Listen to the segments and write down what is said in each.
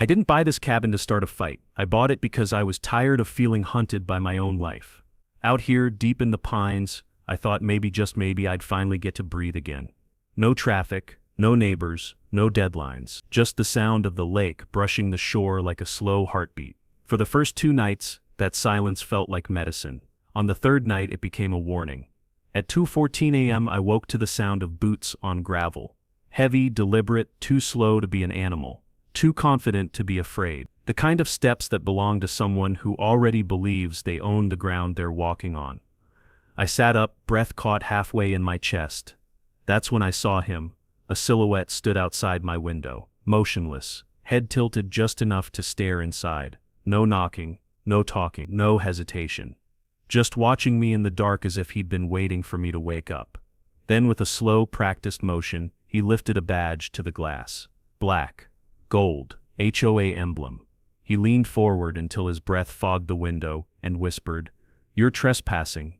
I didn't buy this cabin to start a fight. I bought it because I was tired of feeling hunted by my own life. Out here, deep in the pines, I thought maybe just maybe I'd finally get to breathe again. No traffic, no neighbors, no deadlines, just the sound of the lake brushing the shore like a slow heartbeat. For the first 2 nights, that silence felt like medicine. On the third night it became a warning. At 2:14 a.m. I woke to the sound of boots on gravel. Heavy, deliberate, too slow to be an animal. Too confident to be afraid. The kind of steps that belong to someone who already believes they own the ground they're walking on. I sat up, breath caught halfway in my chest. That's when I saw him. A silhouette stood outside my window, motionless, head tilted just enough to stare inside. No knocking, no talking, no hesitation. Just watching me in the dark as if he'd been waiting for me to wake up. Then with a slow, practiced motion, he lifted a badge to the glass. Black. Gold. HOA emblem. He leaned forward until his breath fogged the window and whispered, "You're trespassing.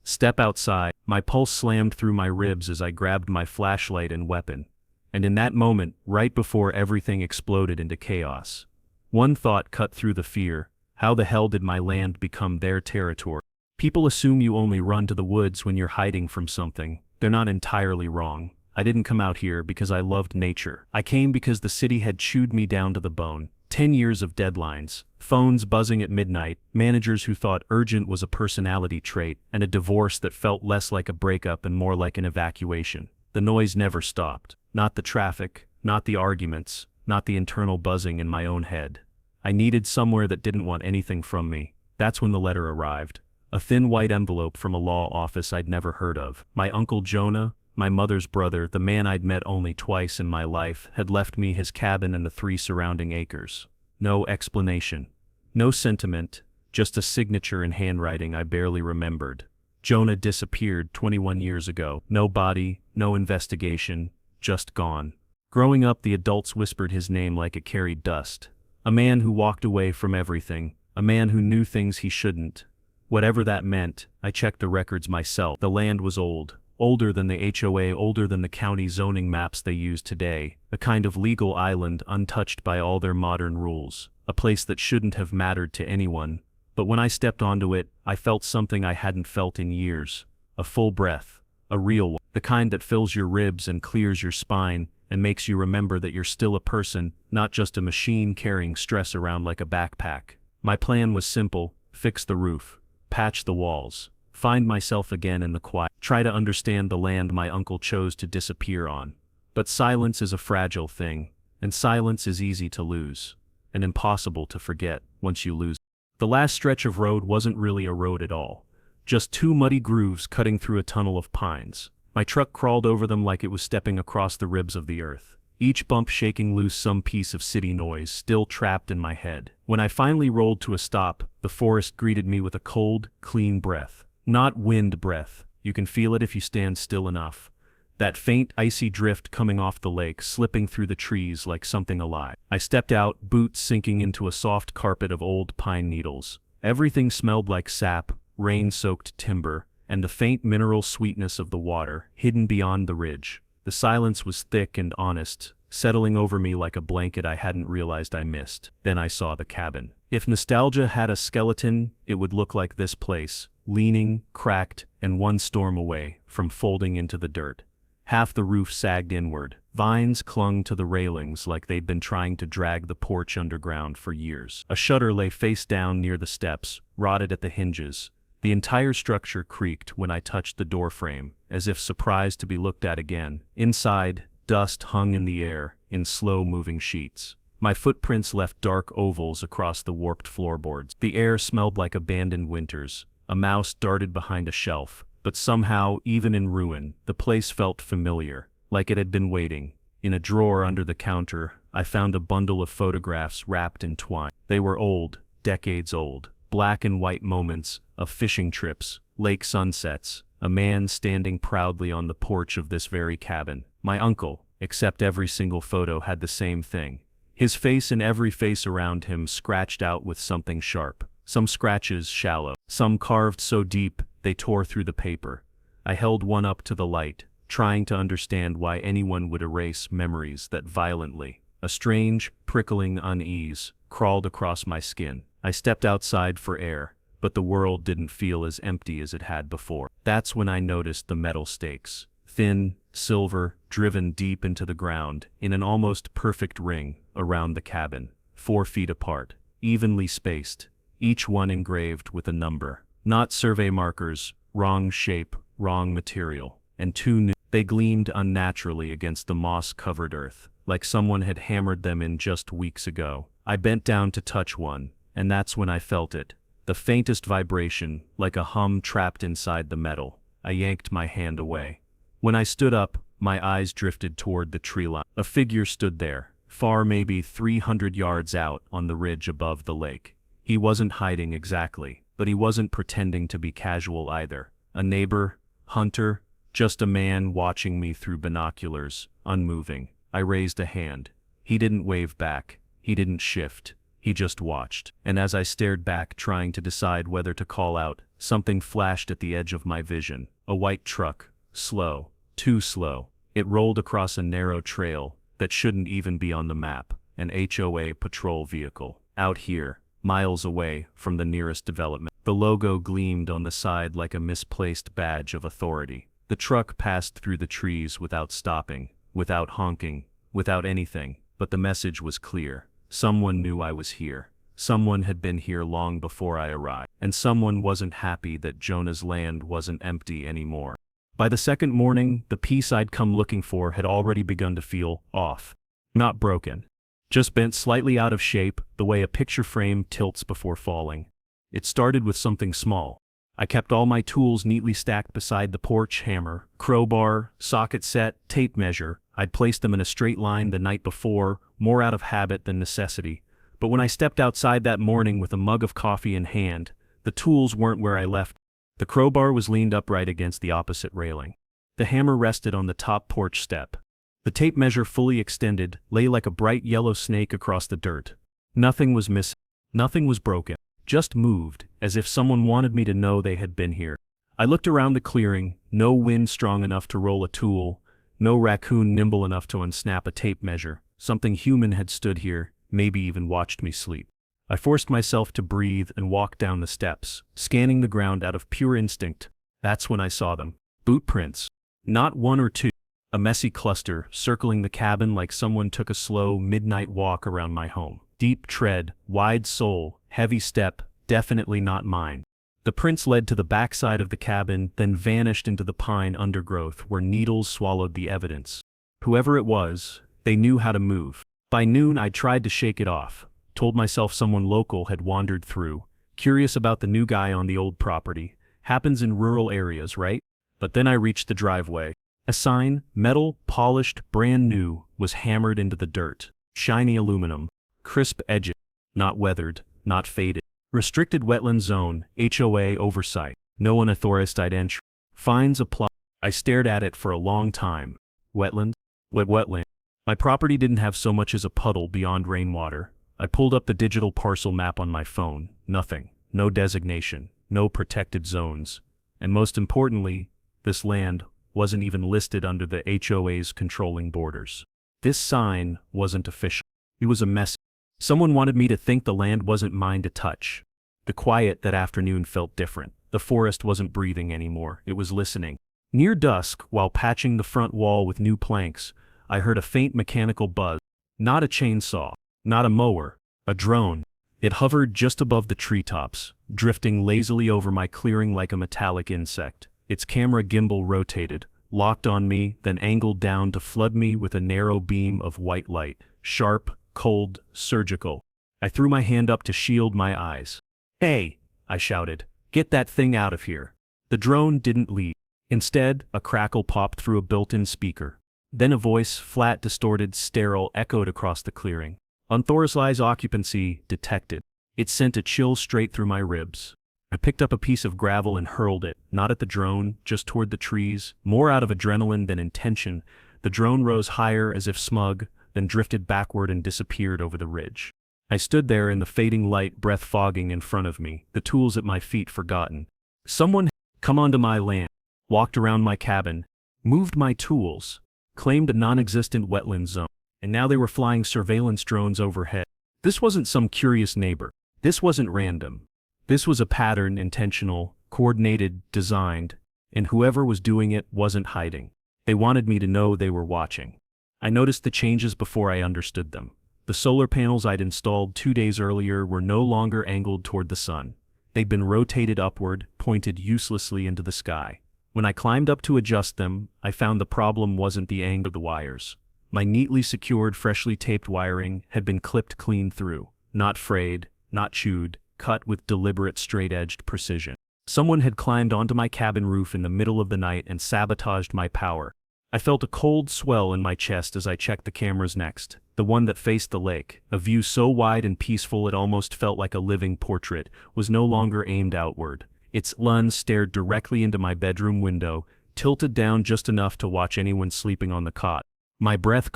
Step outside." My pulse slammed through my ribs as I grabbed my flashlight and weapon. And in that moment, right before everything exploded into chaos, one thought cut through the fear. How the hell did my land become their territory? People assume you only run to the woods when you're hiding from something. They're not entirely wrong. I didn't come out here because I loved nature. I came because the city had chewed me down to the bone. 10 years of deadlines, phones buzzing at midnight, managers who thought urgent was a personality trait, and a divorce that felt less like a breakup and more like an evacuation. The noise never stopped. Not the traffic, not the arguments, not the internal buzzing in my own head. I needed somewhere that didn't want anything from me. That's when the letter arrived. A thin white envelope from a law office I'd never heard of. My Uncle Jonah, my mother's brother, the man I'd met only twice in my life, had left me his cabin and the 3 surrounding acres. No explanation. No sentiment, just a signature in handwriting I barely remembered. Jonah disappeared 21 years ago. No body, no investigation, just gone. Growing up, the adults whispered his name like it carried dust. A man who walked away from everything. A man who knew things he shouldn't. Whatever that meant, I checked the records myself. The land was old. Older than the HOA, older than the county zoning maps they use today, a kind of legal island untouched by all their modern rules, a place that shouldn't have mattered to anyone. But when I stepped onto it, I felt something I hadn't felt in years. A full breath. A real one. The kind that fills your ribs and clears your spine and makes you remember that you're still a person, not just a machine carrying stress around like a backpack. My plan was simple: fix the roof, patch the walls, find myself again in the quiet, try to understand the land my uncle chose to disappear on. But silence is a fragile thing, and silence is easy to lose, and impossible to forget once you lose. The last stretch of road wasn't really a road at all, just 2 muddy grooves cutting through a tunnel of pines. My truck crawled over them like it was stepping across the ribs of the earth, each bump shaking loose some piece of city noise still trapped in my head. When I finally rolled to a stop, the forest greeted me with a cold, clean breath. Not wind breath, you can feel it if you stand still enough. That faint, icy drift coming off the lake, slipping through the trees like something alive. I stepped out, boots sinking into a soft carpet of old pine needles. Everything smelled like sap, rain-soaked timber, and the faint mineral sweetness of the water, hidden beyond the ridge. The silence was thick and honest, settling over me like a blanket I hadn't realized I missed. Then I saw the cabin. If nostalgia had a skeleton, it would look like this place. Leaning, cracked, and one storm away from folding into the dirt. Half the roof sagged inward. Vines clung to the railings like they'd been trying to drag the porch underground for years. A shutter lay face down near the steps, rotted at the hinges. The entire structure creaked when I touched the doorframe, as if surprised to be looked at again. Inside, dust hung in the air, in slow-moving sheets. My footprints left dark ovals across the warped floorboards. The air smelled like abandoned winters. A mouse darted behind a shelf, but somehow, even in ruin, the place felt familiar, like it had been waiting. In a drawer under the counter, I found a bundle of photographs wrapped in twine. They were old, decades old, black and white moments of fishing trips, lake sunsets, a man standing proudly on the porch of this very cabin. My uncle, except every single photo had the same thing. His face and every face around him scratched out with something sharp. Some scratches shallow, some carved so deep they tore through the paper. I held one up to the light, trying to understand why anyone would erase memories that violently. A strange, prickling unease crawled across my skin. I stepped outside for air, but the world didn't feel as empty as it had before. That's when I noticed the metal stakes. Thin, silver, driven deep into the ground, in an almost perfect ring around the cabin, 4 feet apart, evenly spaced, each one engraved with a number. Not survey markers, wrong shape, wrong material, and too new. They gleamed unnaturally against the moss-covered earth, like someone had hammered them in just weeks ago. I bent down to touch one, and that's when I felt it. The faintest vibration, like a hum trapped inside the metal. I yanked my hand away. When I stood up, my eyes drifted toward the tree line. A figure stood there, far maybe 300 yards out on the ridge above the lake. He wasn't hiding exactly, but he wasn't pretending to be casual either. A neighbor, hunter, just a man watching me through binoculars, unmoving. I raised a hand. He didn't wave back. He didn't shift. He just watched. And as I stared back, trying to decide whether to call out, something flashed at the edge of my vision. A white truck. Slow. Too slow. It rolled across a narrow trail that shouldn't even be on the map. An HOA patrol vehicle. Out here, miles away from the nearest development. The logo gleamed on the side like a misplaced badge of authority. The truck passed through the trees without stopping, without honking, without anything, but the message was clear. Someone knew I was here. Someone had been here long before I arrived. And someone wasn't happy that Jonah's land wasn't empty anymore. By the second morning, the peace I'd come looking for had already begun to feel off. Not broken. Just bent slightly out of shape, the way a picture frame tilts before falling. It started with something small. I kept all my tools neatly stacked beside the porch: hammer, crowbar, socket set, tape measure. I'd placed them in a straight line the night before, more out of habit than necessity. But when I stepped outside that morning with a mug of coffee in hand, the tools weren't where I left. The crowbar was leaned upright against the opposite railing. The hammer rested on the top porch step. The tape measure, fully extended, lay like a bright yellow snake across the dirt. Nothing was missing. Nothing was broken. Just moved, as if someone wanted me to know they had been here. I looked around the clearing. No wind strong enough to roll a tool. No raccoon nimble enough to unsnap a tape measure. Something human had stood here, maybe even watched me sleep. I forced myself to breathe and walk down the steps, scanning the ground out of pure instinct. That's when I saw them. Boot prints. Not one or two. A messy cluster, circling the cabin like someone took a slow midnight walk around my home. Deep tread, wide sole, heavy step, definitely not mine. The prints led to the backside of the cabin, then vanished into the pine undergrowth where needles swallowed the evidence. Whoever it was, they knew how to move. By noon I tried to shake it off. Told myself someone local had wandered through, curious about the new guy on the old property. Happens in rural areas, right? But then I reached the driveway. A sign, metal, polished, brand new, was hammered into the dirt. Shiny aluminum. Crisp edges. Not weathered, not faded. Restricted wetland zone, HOA oversight. No unauthorized entry. Fines apply. I stared at it for a long time. Wetland? What wetland? My property didn't have so much as a puddle beyond rainwater. I pulled up the digital parcel map on my phone. Nothing. No designation. No protected zones. And most importantly, this land wasn't even listed under the HOA's controlling borders. This sign wasn't official. It was a message. Someone wanted me to think the land wasn't mine to touch. The quiet that afternoon felt different. The forest wasn't breathing anymore. It was listening. Near dusk, while patching the front wall with new planks, I heard a faint mechanical buzz. Not a chainsaw. Not a mower. A drone. It hovered just above the treetops, drifting lazily over my clearing like a metallic insect. Its camera gimbal rotated, locked on me, then angled down to flood me with a narrow beam of white light. Sharp, cold, surgical. I threw my hand up to shield my eyes. "Hey!" I shouted. "Get that thing out of here." The drone didn't leave. Instead, a crackle popped through a built-in speaker. Then a voice, flat, distorted, sterile, echoed across the clearing. "Unauthorized occupancy detected." It sent a chill straight through my ribs. I picked up a piece of gravel and hurled it, not at the drone, just toward the trees. More out of adrenaline than intention, the drone rose higher as if smug, then drifted backward and disappeared over the ridge. I stood there in the fading light, breath fogging in front of me, the tools at my feet forgotten. Someone had come onto my land, walked around my cabin, moved my tools, claimed a non-existent wetland zone. and now they were flying surveillance drones overhead. This wasn't some curious neighbor. This wasn't random. This was a pattern, intentional, coordinated, designed, and whoever was doing it wasn't hiding. They wanted me to know they were watching. I noticed the changes before I understood them. The solar panels I'd installed 2 days earlier were no longer angled toward the sun. They'd been rotated upward, pointed uselessly into the sky. When I climbed up to adjust them, I found the problem wasn't the angle of the wires. My neatly secured, freshly taped wiring had been clipped clean through, not frayed, not chewed, cut with deliberate straight-edged precision. Someone had climbed onto my cabin roof in the middle of the night and sabotaged my power. I felt a cold swell in my chest as I checked the cameras next, the one that faced the lake. A view so wide and peaceful it almost felt like a living portrait was no longer aimed outward. Its lens stared directly into my bedroom window, tilted down just enough to watch anyone sleeping on the cot. My breath.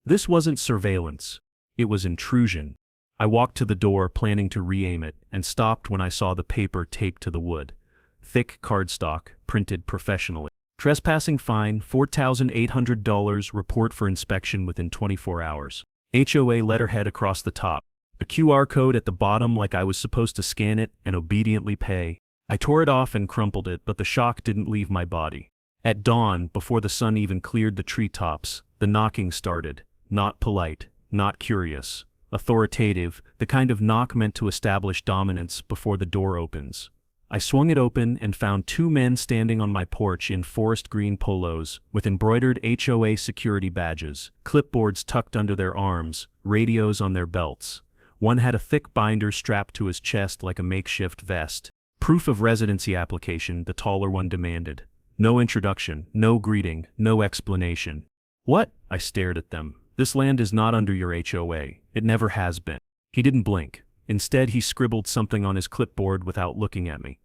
This wasn't surveillance. It was intrusion. I walked to the door, planning to re-aim it, and stopped when I saw the paper taped to the wood. Thick cardstock, printed professionally. Trespassing fine, $4,800, report for inspection within 24 hours. HOA letterhead across the top. A QR code at the bottom like I was supposed to scan it and obediently pay. I tore it off and crumpled it, but the shock didn't leave my body. At dawn, before the sun even cleared the treetops, the knocking started. Not polite, not curious. Authoritative, the kind of knock meant to establish dominance before the door opens. I swung it open and found 2 men standing on my porch in forest green polos, with embroidered HOA security badges, clipboards tucked under their arms, radios on their belts. One had a thick binder strapped to his chest like a makeshift vest. Proof of residency application, the taller one demanded. No introduction, no greeting, no explanation. What? I stared at them. This land is not under your HOA. It never has been. He didn't blink. Instead, he scribbled something on his clipboard without looking at me.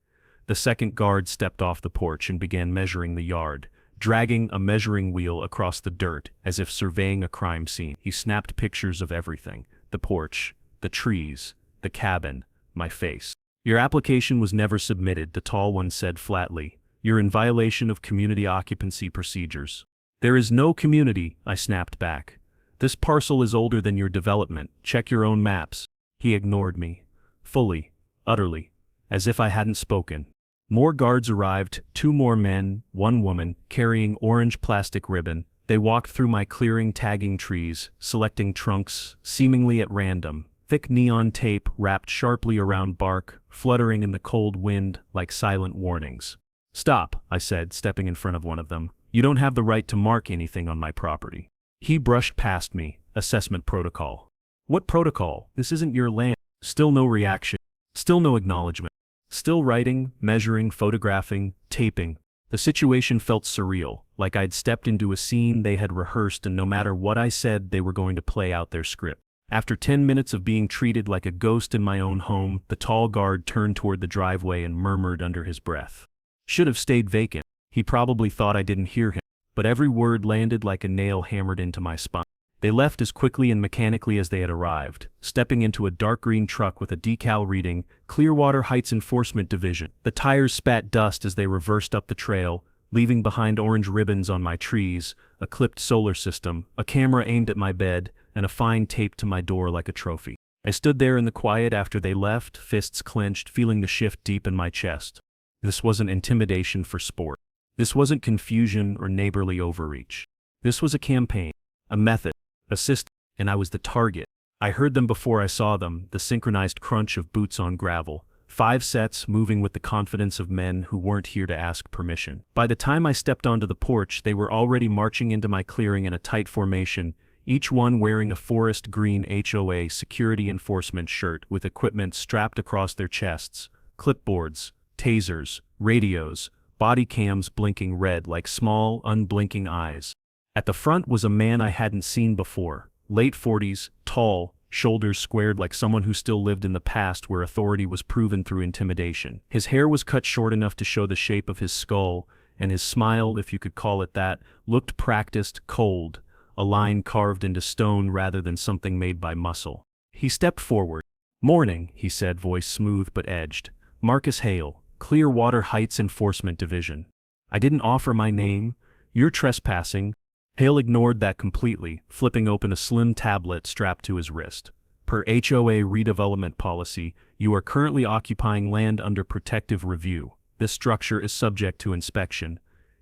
The second guard stepped off the porch and began measuring the yard, dragging a measuring wheel across the dirt as if surveying a crime scene. He snapped pictures of everything: the porch, the trees, the cabin, my face. Your application was never submitted, the tall one said flatly. You're in violation of community occupancy procedures. There is no community, I snapped back. This parcel is older than your development. Check your own maps. He ignored me. Fully, utterly, as if I hadn't spoken. More guards arrived, 2 more men, 1 woman, carrying orange plastic ribbon. They walked through my clearing, tagging trees, selecting trunks, seemingly at random. Thick neon tape wrapped sharply around bark, fluttering in the cold wind like silent warnings. Stop, I said, stepping in front of one of them. You don't have the right to mark anything on my property. He brushed past me. Assessment protocol. What protocol? This isn't your land. Still no reaction. Still no acknowledgement. Still writing, measuring, photographing, taping. The situation felt surreal, like I'd stepped into a scene they had rehearsed, and no matter what I said, they were going to play out their script. After 10 minutes of being treated like a ghost in my own home, the tall guard turned toward the driveway and murmured under his breath. Should have stayed vacant. He probably thought I didn't hear him, but every word landed like a nail hammered into my spine. They left as quickly and mechanically as they had arrived, stepping into a dark green truck with a decal reading, Clearwater Heights Enforcement Division. The tires spat dust as they reversed up the trail, leaving behind orange ribbons on my trees, a clipped solar system, a camera aimed at my bed, and a fine taped to my door like a trophy. I stood there in the quiet after they left, fists clenched, feeling the shift deep in my chest. This wasn't intimidation for sport. This wasn't confusion or neighborly overreach. This was a campaign, a method, a system, and I was the target. I heard them before I saw them, the synchronized crunch of boots on gravel, 5 sets moving with the confidence of men who weren't here to ask permission. By the time I stepped onto the porch, they were already marching into my clearing in a tight formation, each one wearing a forest green HOA security enforcement shirt with equipment strapped across their chests, clipboards, tasers, radios, body cams blinking red like small, unblinking eyes. At the front was a man I hadn't seen before, late 40s, tall, shoulders squared like someone who still lived in the past where authority was proven through intimidation. His hair was cut short enough to show the shape of his skull, and his smile, if you could call it that, looked practiced, cold, a line carved into stone rather than something made by muscle. He stepped forward. "Morning," he said, voice smooth but edged. "Marcus Hale, Clearwater Heights Enforcement Division. I didn't offer my name. You're trespassing." Hale ignored that completely, flipping open a slim tablet strapped to his wrist. Per HOA redevelopment policy, you are currently occupying land under protective review. This structure is subject to inspection.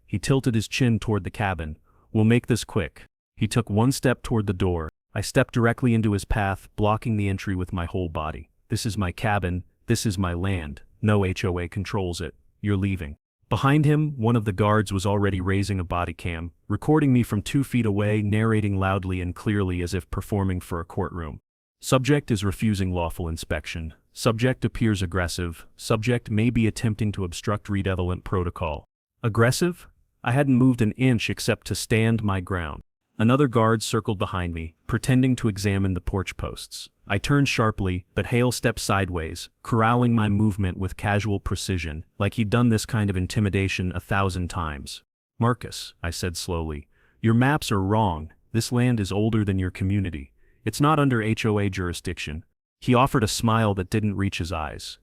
He tilted his chin toward the cabin. We'll make this quick. He took one step toward the door. I stepped directly into his path, blocking the entry with my whole body. This is my cabin. This is my land. No HOA controls it. You're leaving. Behind him, one of the guards was already raising a body cam, recording me from 2 feet away, narrating loudly and clearly as if performing for a courtroom. Subject is refusing lawful inspection. Subject appears aggressive. Subject may be attempting to obstruct redevelopment protocol. Aggressive? I hadn't moved an inch except to stand my ground. Another guard circled behind me, pretending to examine the porch posts. I turned sharply, but Hale stepped sideways, corralling my movement with casual precision, like he'd done this kind of intimidation 1,000 times. Marcus, I said slowly, your maps are wrong. This land is older than your community. It's not under HOA jurisdiction. He offered a smile that didn't reach his eyes.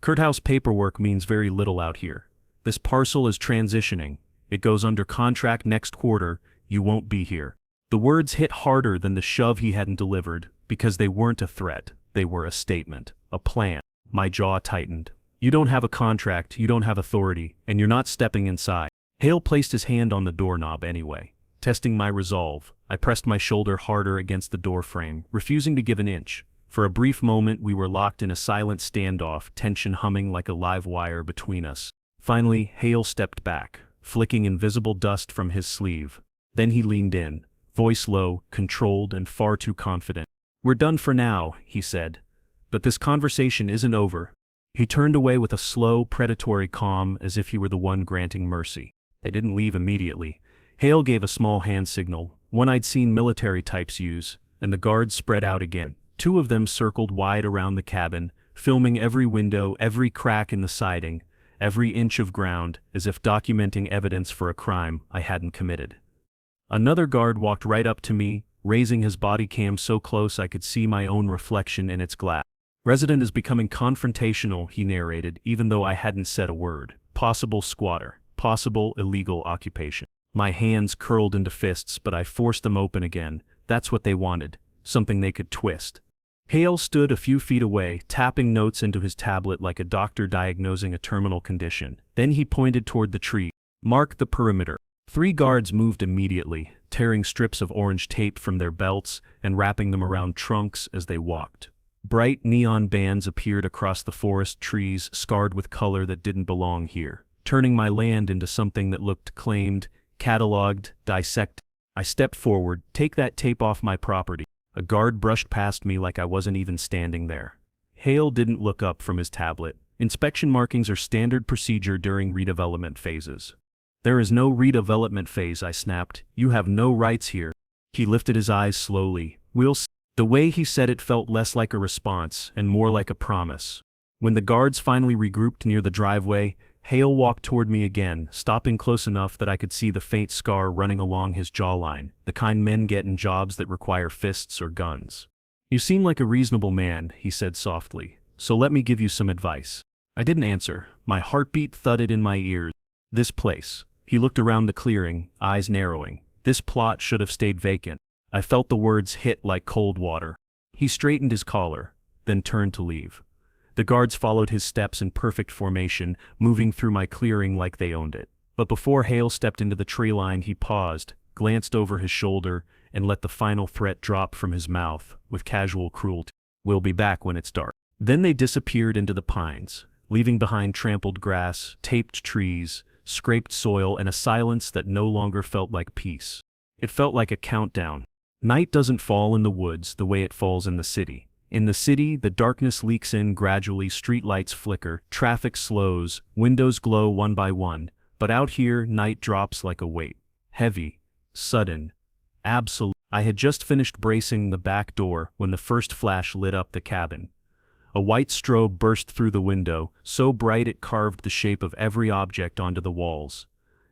Courthouse paperwork means very little out here. This parcel is transitioning. It goes under contract next quarter. You won't be here. The words hit harder than the shove he hadn't delivered, because they weren't a threat. They were a statement, a plan. My jaw tightened. You don't have a contract, you don't have authority, and you're not stepping inside. Hale placed his hand on the doorknob anyway. Testing my resolve, I pressed my shoulder harder against the door frame, refusing to give an inch. For a brief moment we were locked in a silent standoff, tension humming like a live wire between us. Finally, Hale stepped back, flicking invisible dust from his sleeve. Then he leaned in, voice low, controlled, and far too confident. We're done for now, he said. But this conversation isn't over. He turned away with a slow, predatory calm, as if he were the one granting mercy. They didn't leave immediately. Hale gave a small hand signal, one I'd seen military types use, and the guards spread out again. 2 of them circled wide around the cabin, filming every window, every crack in the siding, every inch of ground, as if documenting evidence for a crime I hadn't committed. Another guard walked right up to me, raising his body cam so close I could see my own reflection in its glass. Resident is becoming confrontational, he narrated, even though I hadn't said a word. Possible squatter. Possible illegal occupation. My hands curled into fists, but I forced them open again. That's what they wanted. Something they could twist. Hale stood a few feet away, tapping notes into his tablet like a doctor diagnosing a terminal condition. Then he pointed toward the tree. Mark the perimeter. 3 guards moved immediately, tearing strips of orange tape from their belts and wrapping them around trunks as they walked. Bright neon bands appeared across the forest trees, scarred with color that didn't belong here, turning my land into something that looked claimed, cataloged, dissected. I stepped forward. Take that tape off my property. A guard brushed past me like I wasn't even standing there. Hale didn't look up from his tablet. Inspection markings are standard procedure during redevelopment phases. There is no redevelopment phase, I snapped. You have no rights here. He lifted his eyes slowly. We'll see. The way he said it felt less like a response and more like a promise. When the guards finally regrouped near the driveway, Hale walked toward me again, stopping close enough that I could see the faint scar running along his jawline, the kind men get in jobs that require fists or guns. You seem like a reasonable man, he said softly, so let me give you some advice. I didn't answer. My heartbeat thudded in my ears. This place. He looked around the clearing, eyes narrowing. This plot should have stayed vacant. I felt the words hit like cold water. He straightened his collar, then turned to leave. The guards followed his steps in perfect formation, moving through my clearing like they owned it. But before Hale stepped into the tree line, he paused, glanced over his shoulder, and let the final threat drop from his mouth, with casual cruelty. We'll be back when it's dark. Then they disappeared into the pines, leaving behind trampled grass, taped trees, scraped soil, and a silence that no longer felt like peace. It felt like a countdown. Night doesn't fall in the woods the way it falls in the city. In the city, the darkness leaks in gradually, streetlights flicker, traffic slows, windows glow one by one, but out here, night drops like a weight. Heavy, sudden, absolute. I had just finished bracing the back door when the first flash lit up the cabin. A white strobe burst through the window, so bright it carved the shape of every object onto the walls.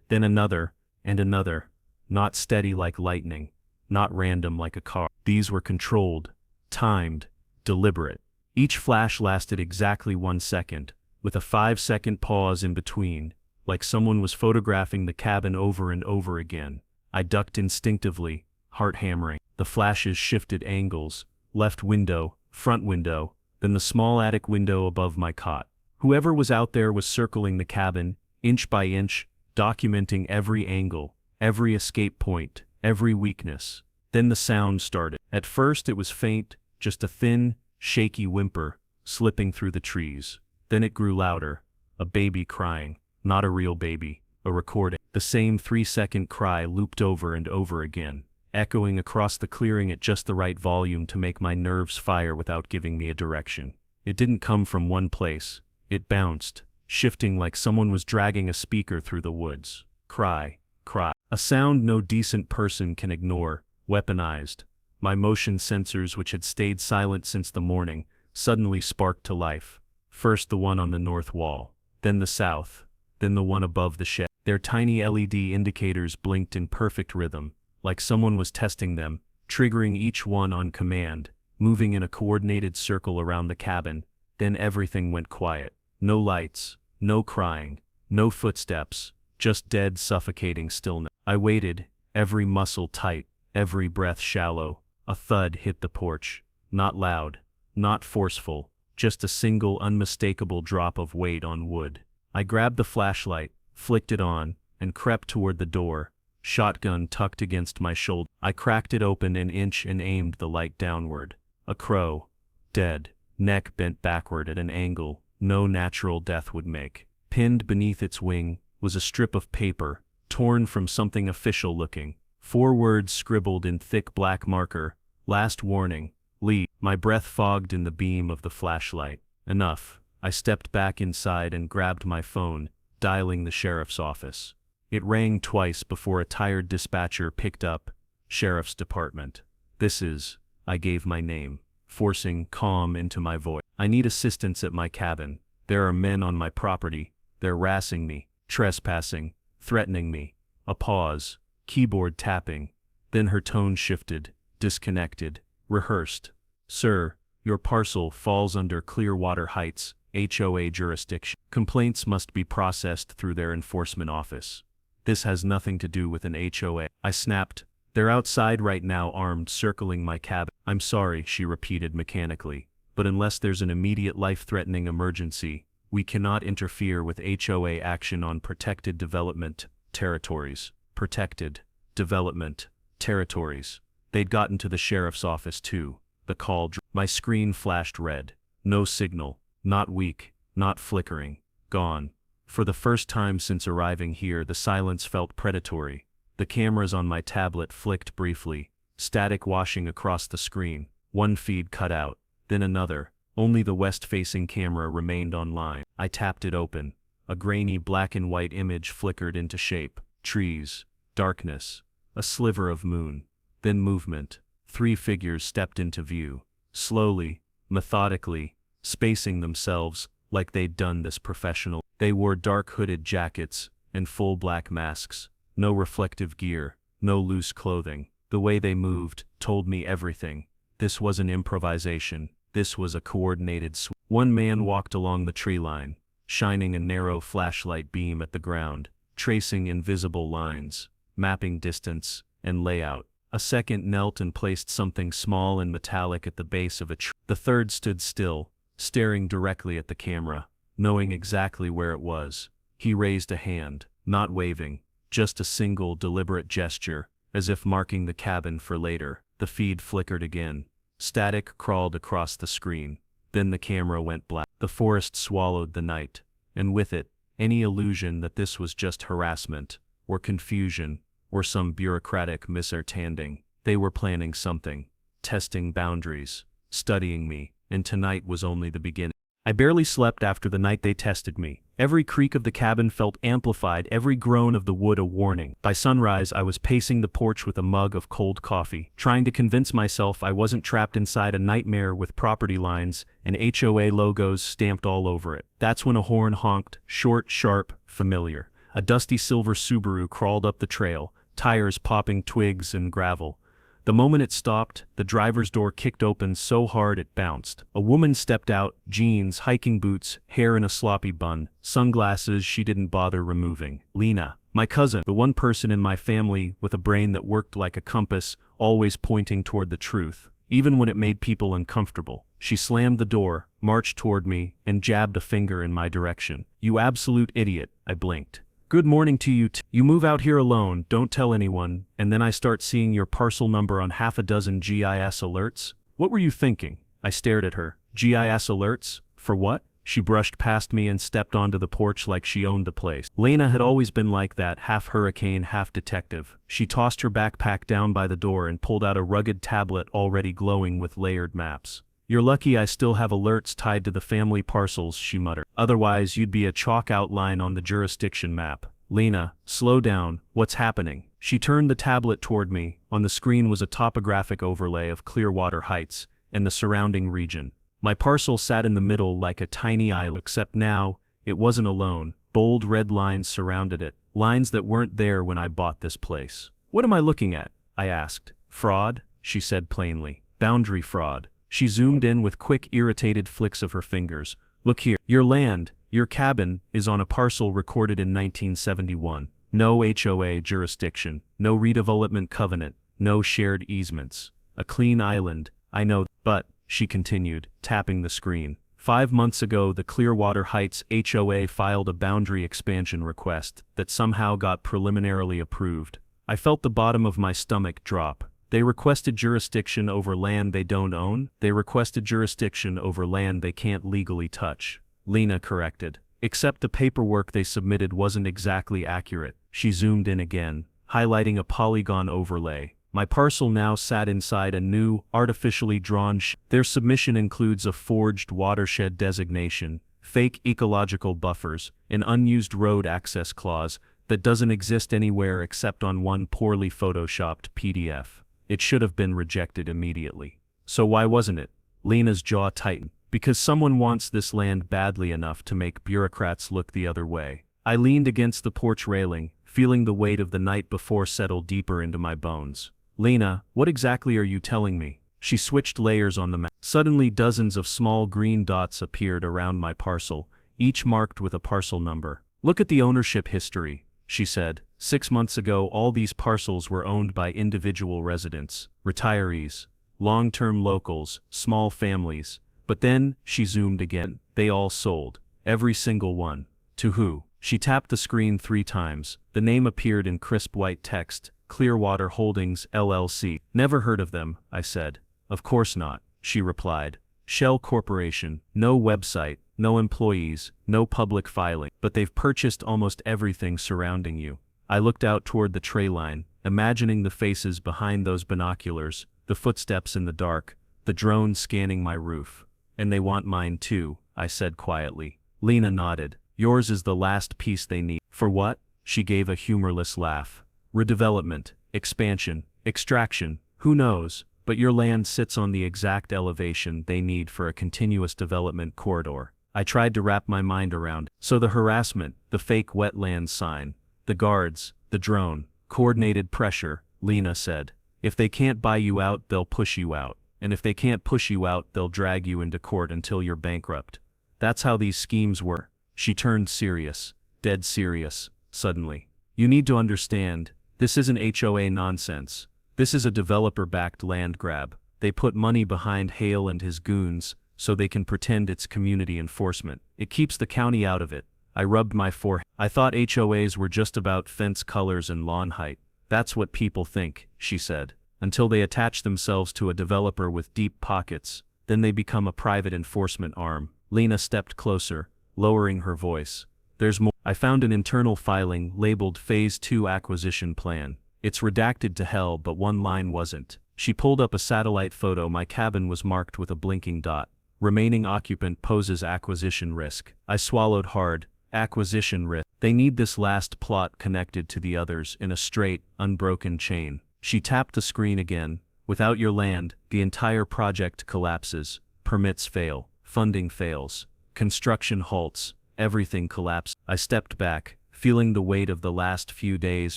Then another, and another, not steady like lightning, not random like a car. These were controlled, timed, deliberate. Each flash lasted exactly 1 second, with a 5-second pause in between, like someone was photographing the cabin over and over again. I ducked instinctively, heart hammering. The flashes shifted angles, left window, front window, then the small attic window above my cot. Whoever was out there was circling the cabin, inch by inch, documenting every angle, every escape point, every weakness. Then the sound started. At first it was faint, just a thin, shaky whimper, slipping through the trees. Then it grew louder, a baby crying, not a real baby, a recording. The same 3-second cry looped over and over again, echoing across the clearing at just the right volume to make my nerves fire without giving me a direction. It didn't come from one place. It bounced, shifting like someone was dragging a speaker through the woods. Cry, cry. A sound no decent person can ignore, weaponized. My motion sensors, which had stayed silent since the morning, suddenly sparked to life. First the one on the north wall, then the south, then the one above the shed. Their tiny LED indicators blinked in perfect rhythm, like someone was testing them, triggering each one on command, moving in a coordinated circle around the cabin. Then everything went quiet. No lights, no crying, no footsteps, just dead, suffocating stillness. I waited, every muscle tight, every breath shallow. A thud hit the porch. Not loud, not forceful, just a single unmistakable drop of weight on wood. I grabbed the flashlight, flicked it on, and crept toward the door, shotgun tucked against my shoulder. I cracked it open an inch and aimed the light downward. A crow, dead, neck bent backward at an angle no natural death would make. Pinned beneath its wing was a strip of paper, torn from something official looking. 4 words scribbled in thick black marker: last warning, Lee. My breath fogged in the beam of the flashlight. Enough. I stepped back inside and grabbed my phone, dialing the sheriff's office. It rang twice before a tired dispatcher picked up. Sheriff's Department. This is, I gave my name, forcing calm into my voice. I need assistance at my cabin. There are men on my property. They're harassing me, trespassing, threatening me. A pause, keyboard tapping. Then her tone shifted, disconnected, rehearsed. Sir, your parcel falls under Clearwater Heights, HOA jurisdiction. Complaints must be processed through their enforcement office. This has nothing to do with an HOA. I snapped. They're outside right now, armed, circling my cabin. I'm sorry, she repeated mechanically, but unless there's an immediate life-threatening emergency, we cannot interfere with HOA action on protected development territories. Protected development territories. They'd gotten to the sheriff's office too. The call. My screen flashed red. No signal. Not weak, not flickering. Gone. For the first time since arriving here, the silence felt predatory. The cameras on my tablet flicked briefly, static washing across the screen. One feed cut out, then another. Only the west-facing camera remained online. I tapped it open. A grainy black and white image flickered into shape. Trees, darkness, a sliver of moon. Then movement. 3 figures stepped into view. Slowly, methodically, spacing themselves like they'd done this professional. They wore dark hooded jackets and full black masks. No reflective gear, no loose clothing. The way they moved told me everything. This wasn't improvisation. This was a coordinated sweep. One man walked along the tree line, shining a narrow flashlight beam at the ground, tracing invisible lines, mapping distance and layout. A second knelt and placed something small and metallic at the base of a tree. The third stood still, staring directly at the camera, knowing exactly where it was. He raised a hand, not waving, just a single deliberate gesture, as if marking the cabin for later. The feed flickered again. Static crawled across the screen. Then the camera went black. The forest swallowed the night, and with it, any illusion that this was just harassment, or confusion, or some bureaucratic misunderstanding. They were planning something, testing boundaries, studying me, and tonight was only the beginning. I barely slept after the night they tested me. Every creak of the cabin felt amplified, every groan of the wood a warning. By sunrise, I was pacing the porch with a mug of cold coffee, trying to convince myself I wasn't trapped inside a nightmare with property lines and HOA logos stamped all over it. That's when a horn honked, short, sharp, familiar. A dusty silver Subaru crawled up the trail, tires popping twigs and gravel. The moment it stopped, the driver's door kicked open so hard it bounced. A woman stepped out, jeans, hiking boots, hair in a sloppy bun, sunglasses she didn't bother removing. Lena, my cousin, the one person in my family with a brain that worked like a compass, always pointing toward the truth, even when it made people uncomfortable. She slammed the door, marched toward me, and jabbed a finger in my direction. You absolute idiot, I blinked. Good morning to you You move out here alone, don't tell anyone, and then I start seeing your parcel number on half a dozen GIS alerts? What were you thinking? I stared at her. GIS alerts? For what? She brushed past me and stepped onto the porch like she owned the place. Lena had always been like that, half hurricane, half detective. She tossed her backpack down by the door and pulled out a rugged tablet already glowing with layered maps. You're lucky I still have alerts tied to the family parcels, she muttered. Otherwise you'd be a chalk outline on the jurisdiction map. Lena, slow down, what's happening? She turned the tablet toward me. On the screen was a topographic overlay of Clearwater Heights and the surrounding region. My parcel sat in the middle like a tiny island, except now, it wasn't alone. Bold red lines surrounded it, lines that weren't there when I bought this place. What am I looking at? I asked. Fraud? She said plainly. Boundary fraud. She zoomed in with quick, irritated flicks of her fingers. Look here. Your land, your cabin, is on a parcel recorded in 1971. No HOA jurisdiction, no redevelopment covenant, no shared easements. A clean island, I know, but, she continued, tapping the screen. 5 months ago the Clearwater Heights HOA filed a boundary expansion request that somehow got preliminarily approved. I felt the bottom of my stomach drop. They requested jurisdiction over land they don't own. They requested jurisdiction over land they can't legally touch. Lena corrected. Except the paperwork they submitted wasn't exactly accurate. She zoomed in again, highlighting a polygon overlay. My parcel now sat inside a new, artificially drawn Their submission includes a forged watershed designation, fake ecological buffers, an unused road access clause that doesn't exist anywhere except on one poorly photoshopped PDF. It should have been rejected immediately. So why wasn't it? Lena's jaw tightened. Because someone wants this land badly enough to make bureaucrats look the other way. I leaned against the porch railing, feeling the weight of the night before settle deeper into my bones. Lena, what exactly are you telling me? She switched layers on the map. Suddenly dozens of small green dots appeared around my parcel, each marked with a parcel number. Look at the ownership history, she said. 6 months ago all these parcels were owned by individual residents, retirees, long-term locals, small families. But then, she zoomed again, they all sold. Every single one. To who? She tapped the screen 3 times. The name appeared in crisp white text, Clearwater Holdings, LLC. Never heard of them, I said. Of course not, she replied. Shell Corporation, no website, no employees, no public filing. But they've purchased almost everything surrounding you. I looked out toward the tray line, imagining the faces behind those binoculars, the footsteps in the dark, the drone scanning my roof. And they want mine too, I said quietly. Lena nodded. Yours is the last piece they need. For what? She gave a humorless laugh. Redevelopment, expansion, extraction, who knows, but your land sits on the exact elevation they need for a continuous development corridor. I tried to wrap my mind around. So the harassment, the fake wetlands sign, the guards, the drone, coordinated pressure, Lena said. If they can't buy you out, they'll push you out. And if they can't push you out, they'll drag you into court until you're bankrupt. That's how these schemes work. She turned serious, dead serious, suddenly. You need to understand, this isn't HOA nonsense. This is a developer-backed land grab. They put money behind Hale and his goons, so they can pretend it's community enforcement. It keeps the county out of it. I rubbed my forehead. I thought HOAs were just about fence colors and lawn height. That's what people think, she said. Until they attach themselves to a developer with deep pockets, then they become a private enforcement arm. Lena stepped closer, lowering her voice. There's more. I found an internal filing labeled Phase 2 Acquisition Plan. It's redacted to hell, but one line wasn't. She pulled up a satellite photo. My cabin was marked with a blinking dot. Remaining occupant poses acquisition risk. I swallowed hard. Acquisition risk. They need this last plot connected to the others in a straight, unbroken chain. She tapped the screen again. Without your land, the entire project collapses. Permits fail. Funding fails. Construction halts. Everything collapsed. I stepped back, feeling the weight of the last few days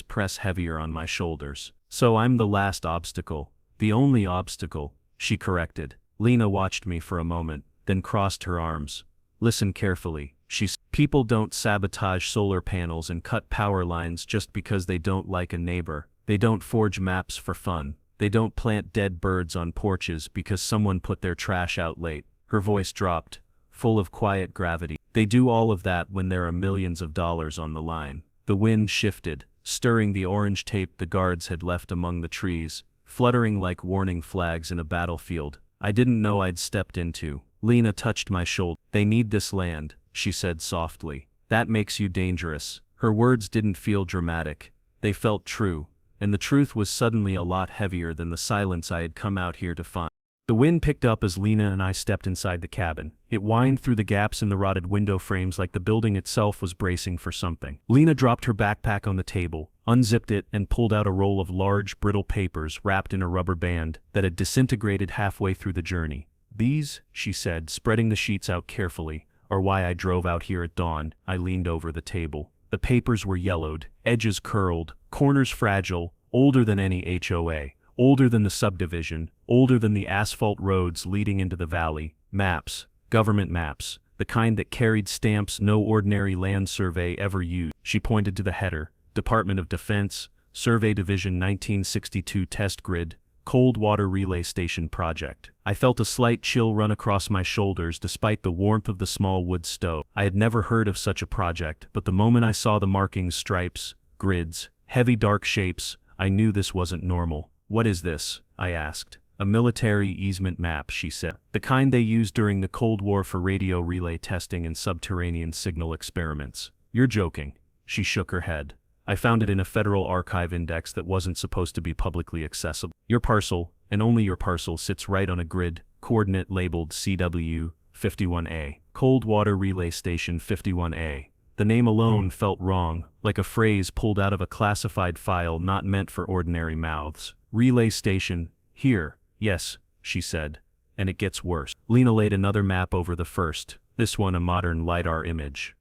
press heavier on my shoulders. So I'm the last obstacle. The only obstacle, she corrected. Lena watched me for a moment, then crossed her arms. Listen carefully, she said. People don't sabotage solar panels and cut power lines just because they don't like a neighbor. They don't forge maps for fun. They don't plant dead birds on porches because someone put their trash out late. Her voice dropped, full of quiet gravity. They do all of that when there are millions of dollars on the line. The wind shifted, stirring the orange tape the guards had left among the trees, fluttering like warning flags in a battlefield I didn't know I'd stepped into. Lena touched my shoulder. They need this land, she said softly. That makes you dangerous. Her words didn't feel dramatic. They felt true, and the truth was suddenly a lot heavier than the silence I had come out here to find. The wind picked up as Lena and I stepped inside the cabin. It whined through the gaps in the rotted window frames like the building itself was bracing for something. Lena dropped her backpack on the table, unzipped it, and pulled out a roll of large, brittle papers wrapped in a rubber band that had disintegrated halfway through the journey. These, she said, spreading the sheets out carefully, are why I drove out here at dawn. I leaned over the table. The papers were yellowed, edges curled, corners fragile, older than any HOA. Older than the subdivision, older than the asphalt roads leading into the valley. Maps, government maps, the kind that carried stamps no ordinary land survey ever used. She pointed to the header, Department of Defense, Survey Division 1962 Test Grid, Cold Water Relay Station Project. I felt a slight chill run across my shoulders despite the warmth of the small wood stove. I had never heard of such a project, but the moment I saw the markings, stripes, grids, heavy dark shapes, I knew this wasn't normal. What is this? I asked. A military easement map, she said. The kind they used during the Cold War for radio relay testing and subterranean signal experiments. You're joking. She shook her head. I found it in a federal archive index that wasn't supposed to be publicly accessible. Your parcel, and only your parcel, sits right on a grid, coordinate labeled CW 51A. Cold Water Relay Station 51A. The name alone felt wrong, like a phrase pulled out of a classified file not meant for ordinary mouths. Relay station, here, yes, she said. And it gets worse. Lena laid another map over the first, this one a modern LiDAR image.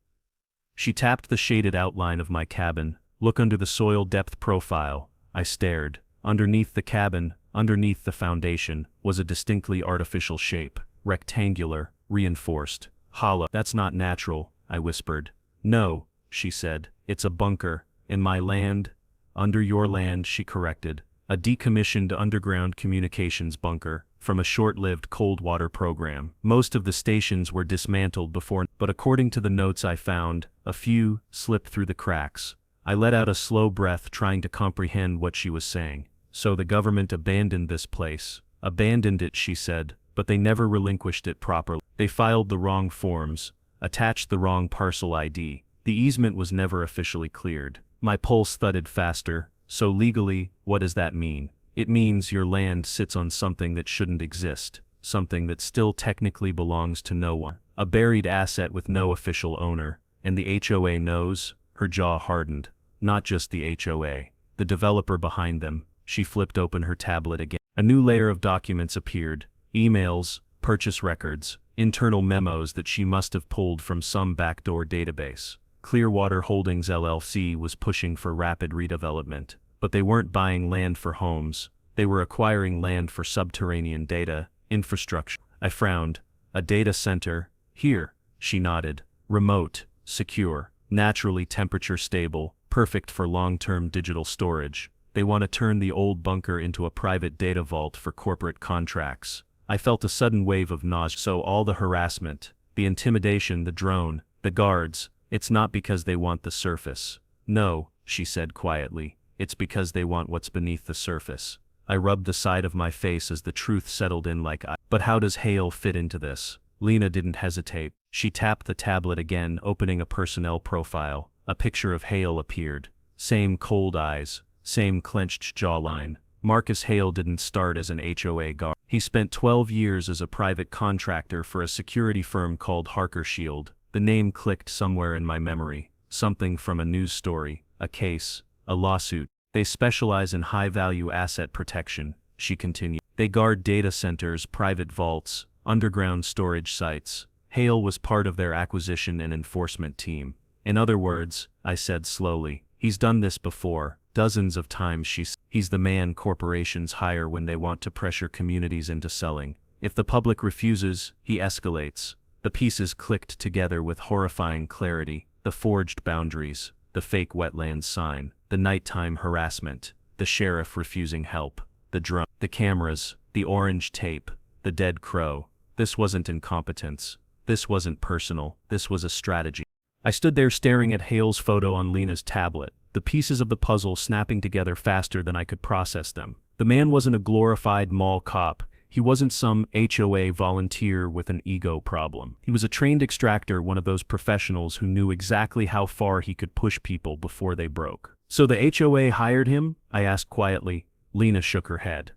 She tapped the shaded outline of my cabin. Look under the soil depth profile. I stared. Underneath the cabin, underneath the foundation, was a distinctly artificial shape. Rectangular, reinforced, hollow. That's not natural, I whispered. No, she said. It's a bunker. In my land. Under your land, she corrected. A decommissioned underground communications bunker from a short-lived cold water program. Most of the stations were dismantled before, but according to the notes I found, a few slipped through the cracks. I let out a slow breath, trying to comprehend what she was saying. So the government abandoned this place. Abandoned it, she said, but they never relinquished it properly. They filed the wrong forms, attached the wrong parcel ID. The easement was never officially cleared. My pulse thudded faster. So legally, what does that mean? It means your land sits on something that shouldn't exist, something that still technically belongs to no one. A buried asset with no official owner, and the HOA knows. Her jaw hardened. Not just the HOA, the developer behind them. She flipped open her tablet again. A new layer of documents appeared. Emails, purchase records, internal memos that she must have pulled from some backdoor database. Clearwater Holdings LLC was pushing for rapid redevelopment, but they weren't buying land for homes. They were acquiring land for subterranean data infrastructure. I frowned. A data center? Here, she nodded. Remote, secure, naturally temperature stable, perfect for long-term digital storage. They want to turn the old bunker into a private data vault for corporate contracts. I felt a sudden wave of nausea. So all the harassment, the intimidation, the drone, the guards, it's not because they want the surface. No, she said quietly, it's because they want what's beneath the surface. I rubbed the side of my face as the truth settled in like I. But how does Hale fit into this? Lena didn't hesitate. She tapped the tablet again, opening a personnel profile. A picture of Hale appeared. Same cold eyes, same clenched jawline. Marcus Hale didn't start as an HOA guard. He spent 12 years as a private contractor for a security firm called Harker Shield. The name clicked somewhere in my memory. Something from a news story, a case, a lawsuit. They specialize in high-value asset protection, she continued. They guard data centers, private vaults, underground storage sites. Hale was part of their acquisition and enforcement team. In other words, I said slowly, he's done this before, Dozens of times he's the man corporations hire when they want to pressure communities into selling. If the public refuses, he escalates. The pieces clicked together with horrifying clarity: the forged boundaries, the fake wetlands sign, the nighttime harassment, the sheriff refusing help, the drum, the cameras, the orange tape, the dead crow. This wasn't incompetence. This wasn't personal. This was a strategy. I stood there staring at Hale's photo on Lena's tablet, the pieces of the puzzle snapping together faster than I could process them. The man wasn't a glorified mall cop. He wasn't some HOA volunteer with an ego problem. He was a trained extractor, one of those professionals who knew exactly how far he could push people before they broke. So the HOA hired him? I asked quietly. Lena shook her head.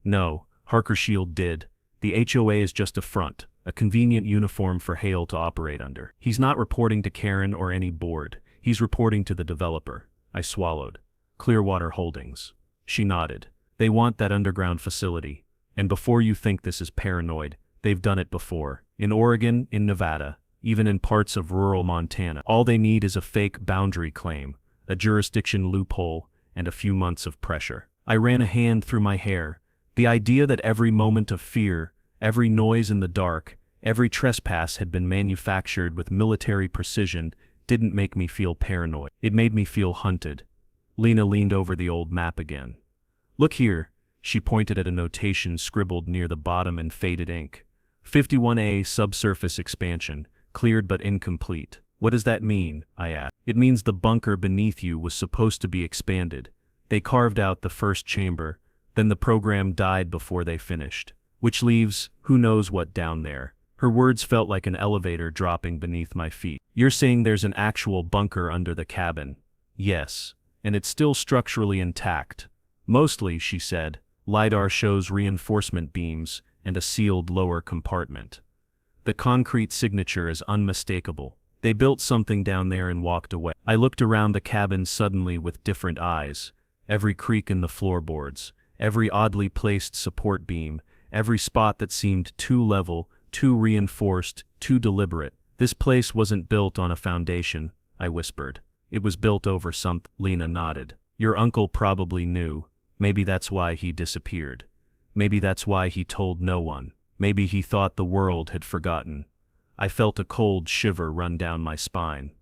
No, Harkershield did. The HOA is just a front, a convenient uniform for Hale to operate under. He's not reporting to Karen or any board. He's reporting to the developer. I swallowed. Clearwater Holdings. She nodded. They want that underground facility. And before you think this is paranoid, they've done it before. In Oregon, in Nevada, even in parts of rural Montana. All they need is a fake boundary claim, a jurisdiction loophole, and a few months of pressure. I ran a hand through my hair. The idea that every moment of fear, every noise in the dark, every trespass had been manufactured with military precision didn't make me feel paranoid. It made me feel hunted. Lena leaned over the old map again. Look here. She pointed at a notation scribbled near the bottom in faded ink. 51A subsurface expansion, cleared but incomplete. What does that mean? I asked. It means the bunker beneath you was supposed to be expanded. They carved out the first chamber, then the program died before they finished. Which leaves, who knows what down there. Her words felt like an elevator dropping beneath my feet. You're saying there's an actual bunker under the cabin? Yes, and it's still structurally intact. Mostly, she said. LiDAR shows reinforcement beams and a sealed lower compartment. The concrete signature is unmistakable. They built something down there and walked away. I looked around the cabin suddenly with different eyes. Every creak in the floorboards, every oddly placed support beam, every spot that seemed too level, too reinforced, too deliberate. This place wasn't built on a foundation, I whispered. It was built over something. Lena nodded. Your uncle probably knew. Maybe that's why he disappeared. Maybe that's why he told no one. Maybe he thought the world had forgotten. I felt a cold shiver run down my spine.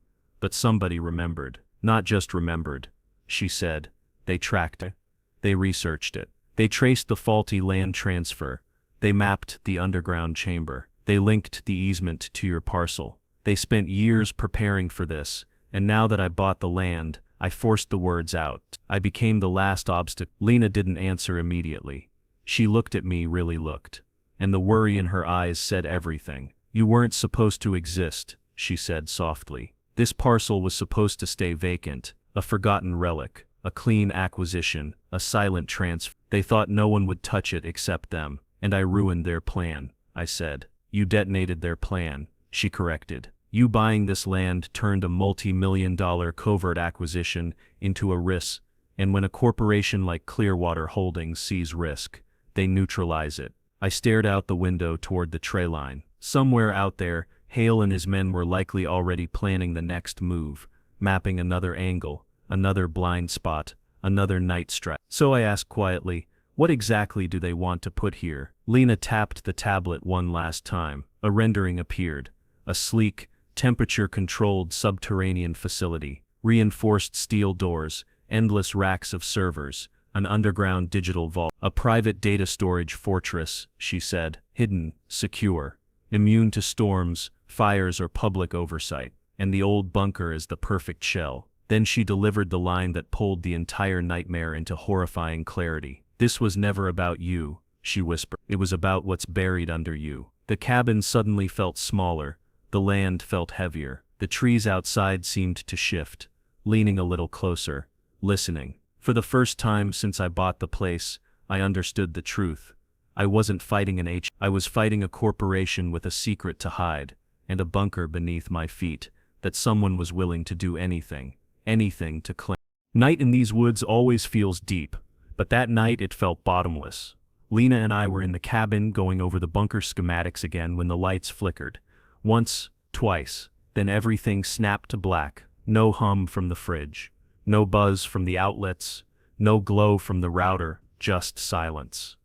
But somebody remembered. Not just remembered, she said. They tracked it. They researched it. They traced the faulty land transfer. They mapped the underground chamber. They linked the easement to your parcel. They spent years preparing for this, and now that I bought the land, I forced the words out. I became the last obstacle. Lena didn't answer immediately. She looked at me, really looked. And the worry in her eyes said everything. You weren't supposed to exist, she said softly. This parcel was supposed to stay vacant, a forgotten relic, a clean acquisition, a silent transfer. They thought no one would touch it except them, and I ruined their plan, I said. You detonated their plan, she corrected. You buying this land turned a multi-million-dollar covert acquisition into a risk, and when a corporation like Clearwater Holdings sees risk, they neutralize it. I stared out the window toward the tray line. Somewhere out there, Hale and his men were likely already planning the next move, mapping another angle, another blind spot, another night strike. So I asked quietly, what exactly do they want to put here? Lena tapped the tablet one last time. A rendering appeared. A sleek, temperature-controlled subterranean facility, reinforced steel doors, endless racks of servers, an underground digital vault, a private data storage fortress, she said, hidden, secure, immune to storms, fires or public oversight, and the old bunker is the perfect shell. Then she delivered the line that pulled the entire nightmare into horrifying clarity. This was never about you, she whispered. It was about what's buried under you. The cabin suddenly felt smaller. The land felt heavier. The trees outside seemed to shift, leaning a little closer, listening. For the first time since I bought the place, I understood the truth. I wasn't fighting I was fighting a corporation with a secret to hide, and a bunker beneath my feet, that someone was willing to do anything to claim. Night in these woods always feels deep, but that night it felt bottomless. Lena and I were in the cabin going over the bunker schematics again when the lights flickered. Once, twice, then everything snapped to black. No hum from the fridge. No buzz from the outlets, no glow from the router, just silence.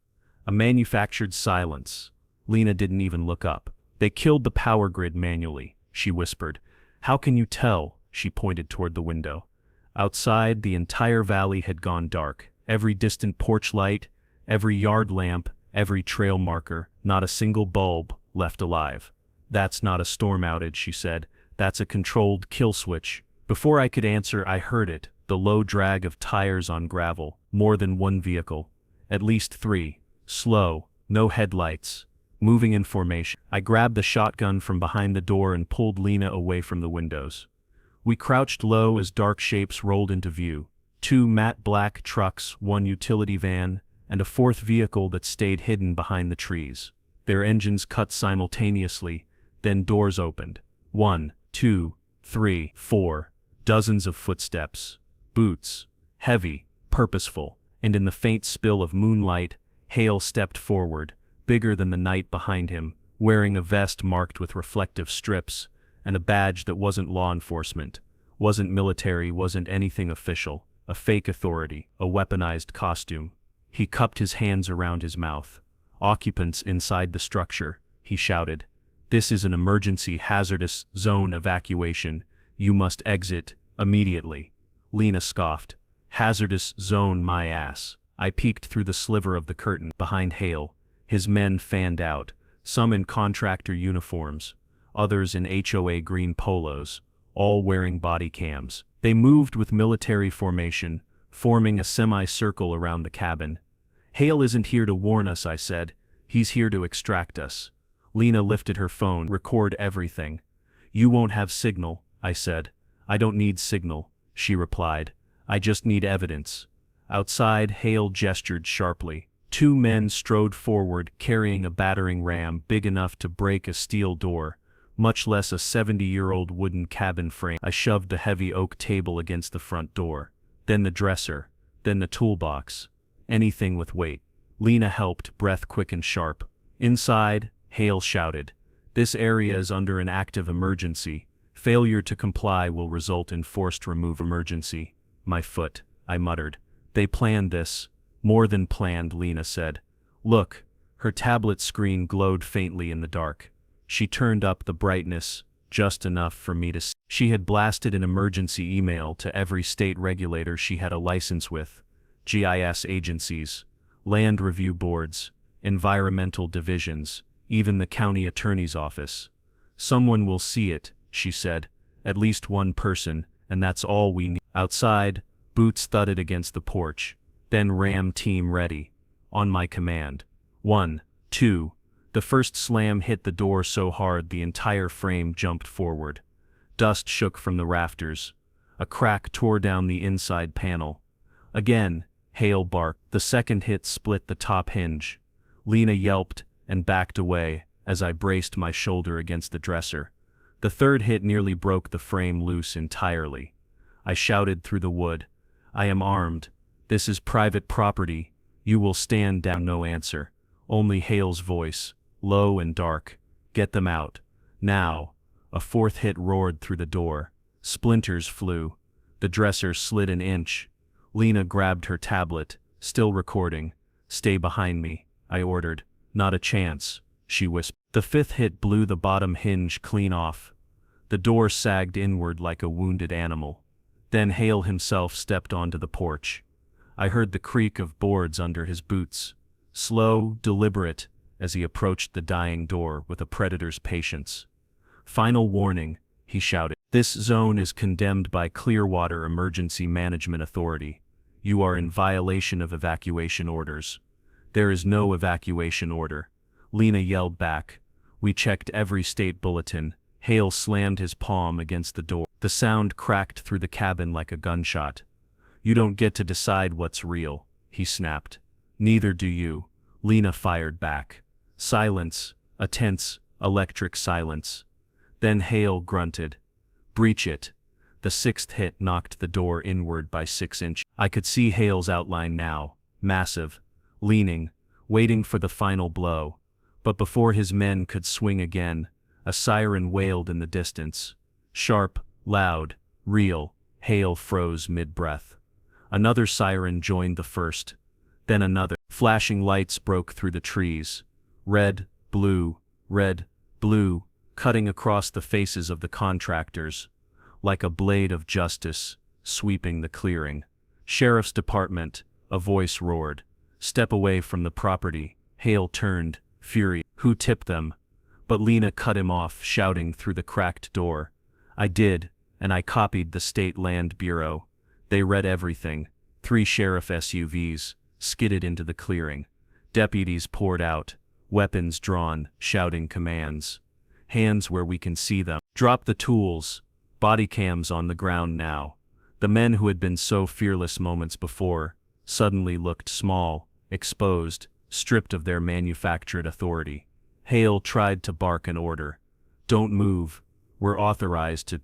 A manufactured silence. Lena didn't even look up. They killed the power grid manually, she whispered. How can you tell? She pointed toward the window. Outside, the entire valley had gone dark. Every distant porch light, every yard lamp, every trail marker, not a single bulb left alive. That's not a storm outage, she said. That's a controlled kill switch. Before I could answer, I heard it, the low drag of tires on gravel. More than one vehicle. At least 3. Slow, no headlights. Moving in formation. I grabbed the shotgun from behind the door and pulled Lena away from the windows. We crouched low as dark shapes rolled into view. 2 matte black trucks, 1 utility van, and a 4th vehicle that stayed hidden behind the trees. Their engines cut simultaneously, then doors opened. 1, 2, 3, 4. Dozens of footsteps. Boots. Heavy, purposeful, and in the faint spill of moonlight, Hale stepped forward, bigger than the night behind him, wearing a vest marked with reflective strips, and a badge that wasn't law enforcement, wasn't military, wasn't anything official, a fake authority, a weaponized costume. He cupped his hands around his mouth. Occupants inside the structure, he shouted. This is an emergency hazardous zone evacuation. You must exit immediately. Lena scoffed. Hazardous zone, my ass. I peeked through the sliver of the curtain behind Hale. His men fanned out, some in contractor uniforms, others in HOA green polos, all wearing body cams. They moved with military formation, forming a semicircle around the cabin. Hale isn't here to warn us, I said. He's here to extract us. Lena lifted her phone. Record everything. You won't have signal, I said. I don't need signal, she replied. I just need evidence. Outside, Hale gestured sharply. 2 men strode forward, carrying a battering ram big enough to break a steel door, much less a 70-year-old wooden cabin frame. I shoved the heavy oak table against the front door, then the dresser, then the toolbox. Anything with weight. Lena helped, breath quick and sharp. Inside, Hale shouted. This area is under an active emergency. Failure to comply will result in forced remove emergency. My foot, I muttered. They planned this. More than planned, Lena said. Look. Her tablet screen glowed faintly in the dark. She turned up the brightness, just enough for me to see. She had blasted an emergency email to every state regulator she had a license with, GIS agencies, land review boards, environmental divisions, even the county attorney's office. Someone will see it, she said. At least one person, and that's all we need. Outside, boots thudded against the porch. Then ram team ready. On my command. 1, 2. The first slam hit the door so hard the entire frame jumped forward. Dust shook from the rafters. A crack tore down the inside panel. Again, Hale barked. The second hit split the top hinge. Lena yelped and backed away as I braced my shoulder against the dresser. The third hit nearly broke the frame loose entirely. I shouted through the wood. I am armed. This is private property. You will stand down. No answer. Only Hale's voice, low and dark. Get them out. Now. A 4th hit roared through the door. Splinters flew. The dresser slid an inch. Lena grabbed her tablet, still recording. Stay behind me, I ordered. Not a chance, she whispered. The 5th hit blew the bottom hinge clean off. The door sagged inward like a wounded animal. Then Hale himself stepped onto the porch. I heard the creak of boards under his boots. Slow, deliberate, as he approached the dying door with a predator's patience. Final warning, he shouted. This zone is condemned by Clearwater Emergency Management Authority. You are in violation of evacuation orders. There is no evacuation order. Lena yelled back. We checked every state bulletin. Hale slammed his palm against the door. The sound cracked through the cabin like a gunshot. You don't get to decide what's real, he snapped. Neither do you, Lena fired back. Silence, a tense, electric silence. Then Hale grunted. Breach it. The 6th hit knocked the door inward by 6 inches. I could see Hale's outline now, massive, leaning, waiting for the final blow. But before his men could swing again, a siren wailed in the distance. Sharp, loud, real. Hale froze mid-breath. Another siren joined the first. Then another. Flashing lights broke through the trees. Red, blue, cutting across the faces of the contractors. Like a blade of justice, sweeping the clearing. Sheriff's Department, a voice roared. Step away from the property. Hale turned, fury. Who tipped them? But Lena cut him off, shouting through the cracked door. I did, and I copied the State Land Bureau. They read everything. 3 sheriff SUVs skidded into the clearing. Deputies poured out, weapons drawn, shouting commands. Hands where we can see them. Drop the tools. Body cams on the ground now. The men who had been so fearless moments before suddenly looked small, exposed, stripped of their manufactured authority. Hale tried to bark an order. Don't move. We're authorized to.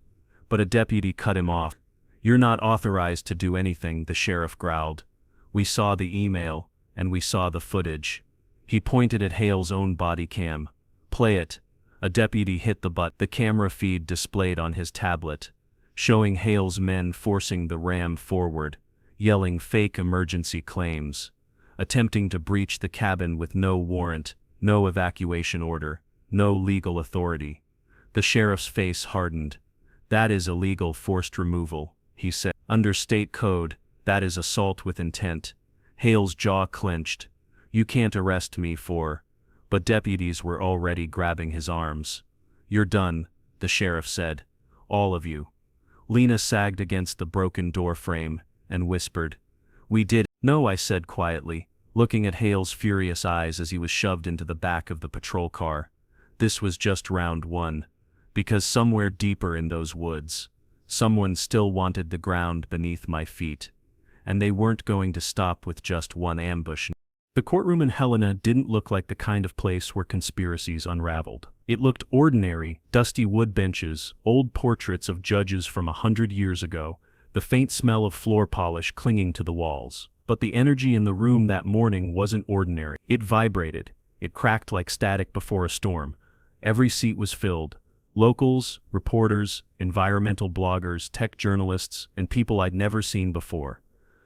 But a deputy cut him off. You're not authorized to do anything, the sheriff growled. We saw the email, and we saw the footage. He pointed at Hale's own body cam. Play it. A deputy hit the button. The camera feed displayed on his tablet, showing Hale's men forcing the ram forward, yelling fake emergency claims, attempting to breach the cabin with no warrant, no evacuation order, no legal authority. The sheriff's face hardened. That is illegal forced removal, he said. Under state code, that is assault with intent. Hale's jaw clenched. You can't arrest me for. But deputies were already grabbing his arms. You're done, the sheriff said. All of you. Lena sagged against the broken door frame and whispered. We did. No, I said quietly, looking at Hale's furious eyes as he was shoved into the back of the patrol car. This was just round 1. Because somewhere deeper in those woods, someone still wanted the ground beneath my feet. And they weren't going to stop with just one ambush. The courtroom in Helena didn't look like the kind of place where conspiracies unraveled. It looked ordinary, dusty wood benches, old portraits of judges from 100 years ago, the faint smell of floor polish clinging to the walls. But the energy in the room that morning wasn't ordinary. It vibrated. It cracked like static before a storm. Every seat was filled. Locals, reporters, environmental bloggers, tech journalists, and people I'd never seen before.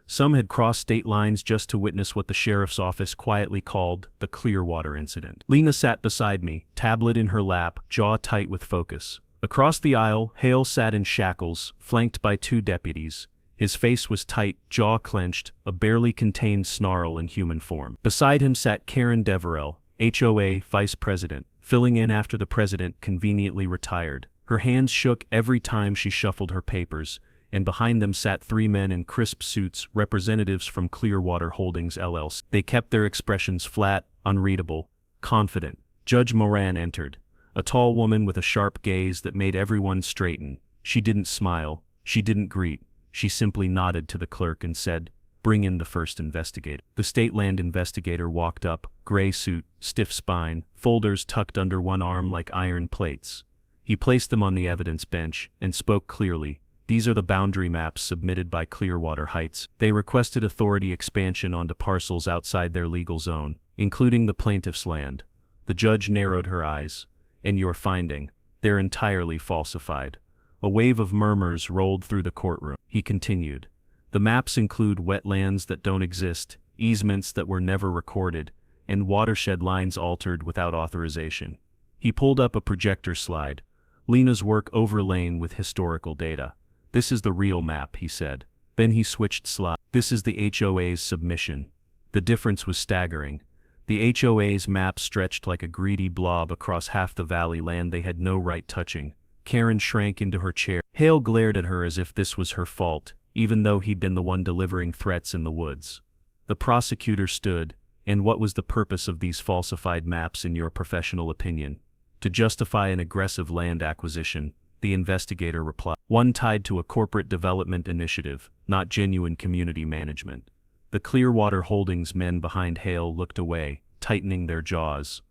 Some had crossed state lines just to witness what the sheriff's office quietly called the Clearwater incident. Lena sat beside me, tablet in her lap, jaw tight with focus. Across the aisle, Hale sat in shackles, flanked by 2 deputies. His face was tight, jaw clenched, a barely contained snarl in human form. Beside him sat Karen Deverell, HOA vice president, filling in after the president conveniently retired. Her hands shook every time she shuffled her papers, and behind them sat 3 men in crisp suits, representatives from Clearwater Holdings LLC. They kept their expressions flat, unreadable, confident. Judge Moran entered, a tall woman with a sharp gaze that made everyone straighten. She didn't smile, she didn't greet, she simply nodded to the clerk and said, "Bring in the first investigator." The state land investigator walked up, gray suit, stiff spine, folders tucked under one arm like iron plates. He placed them on the evidence bench and spoke clearly. These are the boundary maps submitted by Clearwater Heights. They requested authority expansion onto parcels outside their legal zone, including the plaintiff's land. The judge narrowed her eyes. "And your finding, they're entirely falsified." A wave of murmurs rolled through the courtroom. He continued. The maps include wetlands that don't exist, easements that were never recorded, and watershed lines altered without authorization. He pulled up a projector slide, Lena's work overlain with historical data. "This is the real map," he said. Then he switched slide. "This is the HOA's submission." The difference was staggering. The HOA's map stretched like a greedy blob across half the valley land they had no right touching. Karen shrank into her chair. Hale glared at her as if this was her fault, even though he'd been the one delivering threats in the woods. The prosecutor stood. "And what was the purpose of these falsified maps in your professional opinion?" "To justify an aggressive land acquisition," the investigator replied. "One tied to a corporate development initiative, not genuine community management." The Clearwater Holdings men behind Hale looked away, tightening their jaws.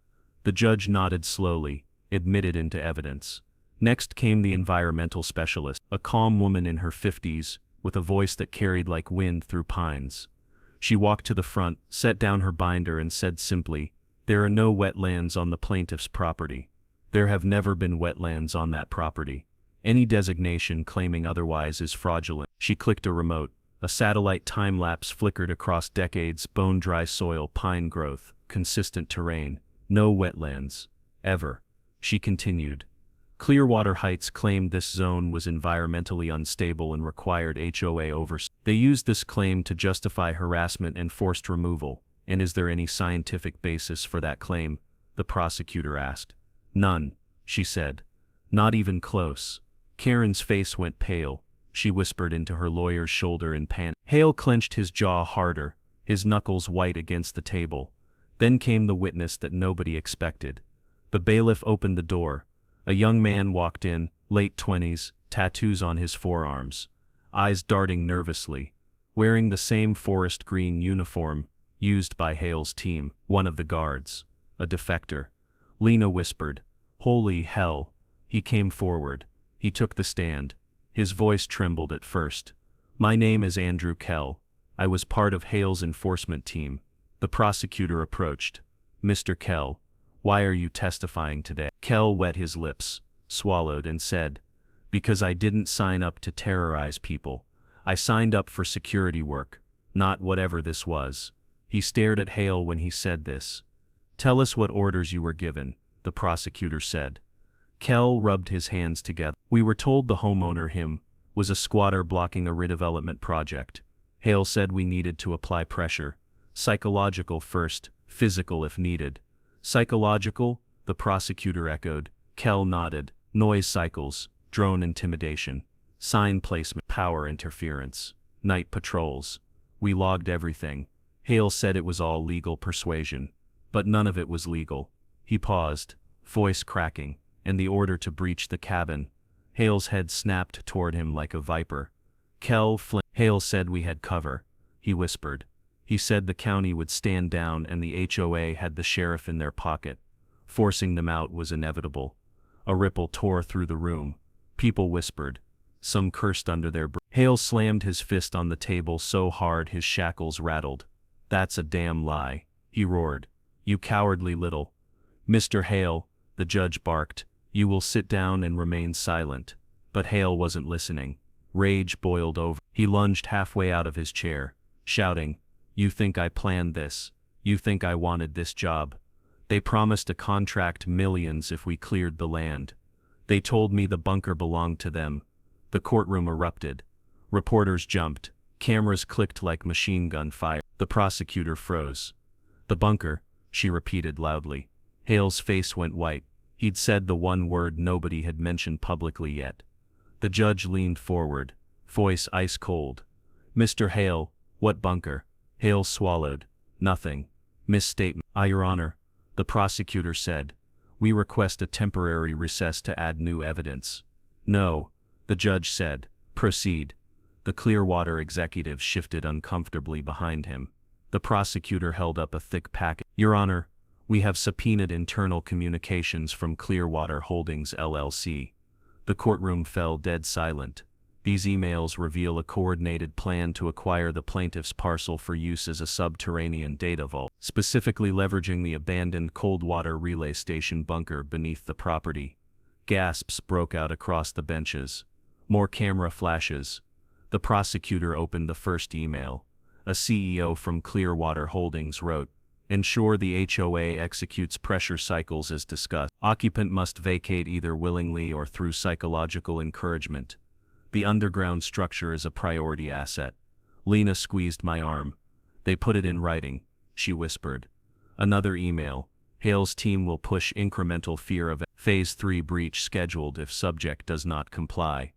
The judge nodded slowly, admitted into evidence. Next came the environmental specialist, a calm woman in her 50s, with a voice that carried like wind through pines. She walked to the front, set down her binder and said simply, "There are no wetlands on the plaintiff's property. There have never been wetlands on that property. Any designation claiming otherwise is fraudulent." She clicked a remote. A satellite time-lapse flickered across decades, bone-dry soil, pine growth, consistent terrain, no wetlands. Ever. She continued. Clearwater Heights claimed this zone was environmentally unstable and required HOA oversight. They used this claim to justify harassment and forced removal. And is there any scientific basis for that claim? The prosecutor asked. None, she said. Not even close. Karen's face went pale. She whispered into her lawyer's shoulder in panic. Hale clenched his jaw harder, his knuckles white against the table. Then came the witness that nobody expected. The bailiff opened the door. A young man walked in, late 20s, tattoos on his forearms, eyes darting nervously, wearing the same forest green uniform used by Hale's team, one of the guards, a defector. Lena whispered, "Holy hell." He came forward. He took the stand. His voice trembled at first. "My name is Andrew Kell. I was part of Hale's enforcement team." The prosecutor approached. "Mr. Kell, why are you testifying today?" Kell wet his lips, swallowed, and said, "Because I didn't sign up to terrorize people. I signed up for security work, not whatever this was." He stared at Hale when he said this. "Tell us what orders you were given," the prosecutor said. Kell rubbed his hands together. "We were told the homeowner, him, was a squatter blocking a redevelopment project. Hale said we needed to apply pressure. Psychological first, physical if needed." "Psychological?" the prosecutor echoed. Kell nodded. "Noise cycles, drone intimidation, sign placement, power interference, night patrols. We logged everything." Hale said it was all legal persuasion. But none of it was legal. He paused, voice cracking, and the order to breach the cabin. Hale's head snapped toward him like a viper. Hale said we had cover, he whispered. He said the county would stand down and the HOA had the sheriff in their pocket. Forcing them out was inevitable. A ripple tore through the room. People whispered. Some cursed under their breath. Hale slammed his fist on the table so hard his shackles rattled. "That's a damn lie," he roared. "You cowardly little—" "Mr. Hale," the judge barked, "you will sit down and remain silent." But Hale wasn't listening. Rage boiled over. He lunged halfway out of his chair, shouting, "You think I planned this? You think I wanted this job? They promised to contract millions if we cleared the land. They told me the bunker belonged to them." The courtroom erupted. Reporters jumped. Cameras clicked like machine gun fire. The prosecutor froze. "The bunker," she repeated loudly. Hale's face went white. He'd said the one word nobody had mentioned publicly yet. The judge leaned forward, voice ice cold. "Mr. Hale, what bunker?" Hale swallowed. "Nothing. Misstatement." "Your Honor," the prosecutor said. "We request a temporary recess to add new evidence." "No," the judge said. "Proceed." The Clearwater executive shifted uncomfortably behind him. The prosecutor held up a thick packet. "Your Honor, we have subpoenaed internal communications from Clearwater Holdings LLC. The courtroom fell dead silent. These emails reveal a coordinated plan to acquire the plaintiff's parcel for use as a subterranean data vault, specifically leveraging the abandoned cold water relay station bunker beneath the property. Gasps broke out across the benches. More camera flashes. The prosecutor opened the first email. A CEO from Clearwater Holdings wrote, "Ensure the HOA executes pressure cycles as discussed. Occupant must vacate either willingly or through psychological encouragement. The underground structure is a priority asset." Lena squeezed my arm. "They put it in writing," she whispered. Another email. "Hale's team will push incremental fear of Phase 3 breach scheduled if subject does not comply."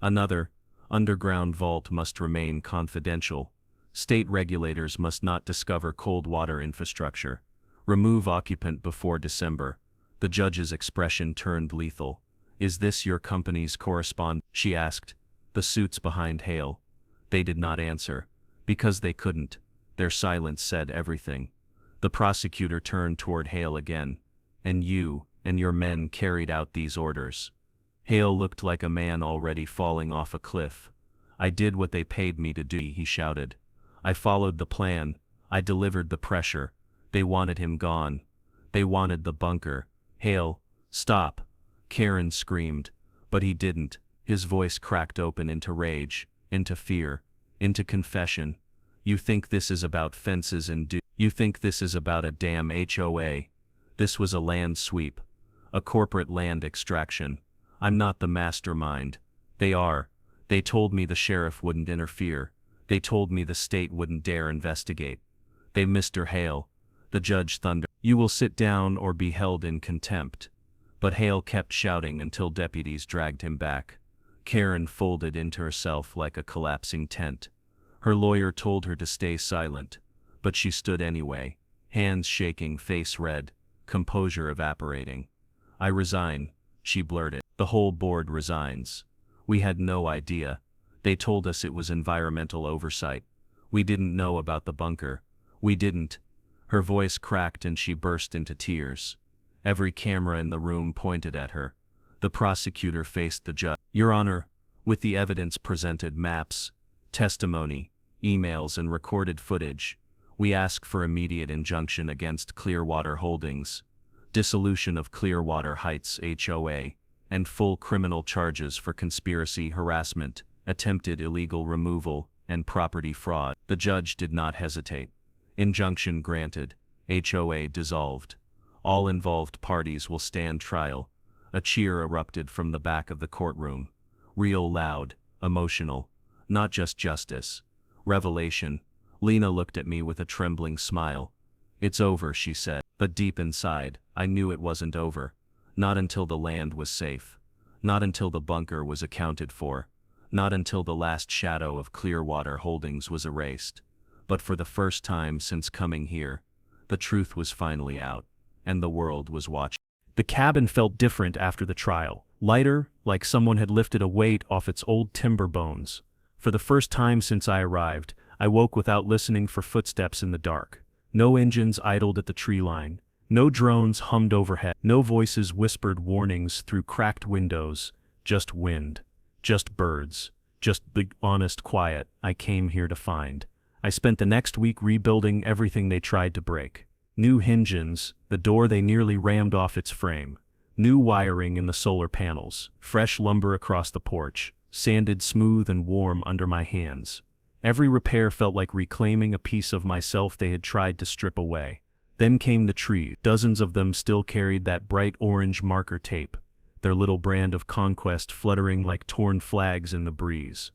Another. "Underground vault must remain confidential. State regulators must not discover cold water infrastructure. Remove occupant before December." The judge's expression turned lethal. "Is this your company's correspondent?" she asked. The suits behind Hale. They did not answer. Because they couldn't. Their silence said everything. The prosecutor turned toward Hale again. "And you, and your men carried out these orders." Hale looked like a man already falling off a cliff. "I did what they paid me to do," he shouted. "I followed the plan. I delivered the pressure. They wanted him gone. They wanted the bunker." "Hale, stop!" Karen screamed. But he didn't. His voice cracked open into rage. into fear, into confession. You think this is about fences and you think this is about a damn HOA. This was a land sweep. A corporate land extraction. I'm not the mastermind. They are. They told me the sheriff wouldn't interfere. They told me the state wouldn't dare investigate. They Mr. Hale. The judge thundered. You will sit down or be held in contempt. But Hale kept shouting until deputies dragged him back. Karen folded into herself like a collapsing tent. Her lawyer told her to stay silent, but she stood anyway, hands shaking, face red, composure evaporating. I resign, she blurted. The whole board resigns. We had no idea. They told us it was environmental oversight. We didn't know about the bunker. We didn't. Her voice cracked and she burst into tears. Every camera in the room pointed at her. The prosecutor faced the judge. Your Honor, with the evidence presented, maps, testimony, emails and recorded footage, we ask for immediate injunction against Clearwater Holdings, dissolution of Clearwater Heights HOA, and full criminal charges for conspiracy, harassment, attempted illegal removal, and property fraud. The judge did not hesitate. Injunction granted. HOA dissolved. All involved parties will stand trial. A cheer erupted from the back of the courtroom. Real loud, emotional. Not just justice. Revelation. Lena looked at me with a trembling smile. It's over, she said. But deep inside, I knew it wasn't over. Not until the land was safe. Not until the bunker was accounted for. Not until the last shadow of Clearwater Holdings was erased. But for the first time since coming here, the truth was finally out, and the world was watching. The cabin felt different after the trial, lighter, like someone had lifted a weight off its old timber bones. For the first time since I arrived, I woke without listening for footsteps in the dark. No engines idled at the tree line. No drones hummed overhead. No voices whispered warnings through cracked windows. Just wind. Just birds. Just the honest quiet I came here to find. I spent the next week rebuilding everything they tried to break. New hinges, the door they nearly rammed off its frame. New wiring in the solar panels. Fresh lumber across the porch, sanded smooth and warm under my hands. Every repair felt like reclaiming a piece of myself they had tried to strip away. Then came the trees. Dozens of them still carried that bright orange marker tape, their little brand of conquest fluttering like torn flags in the breeze.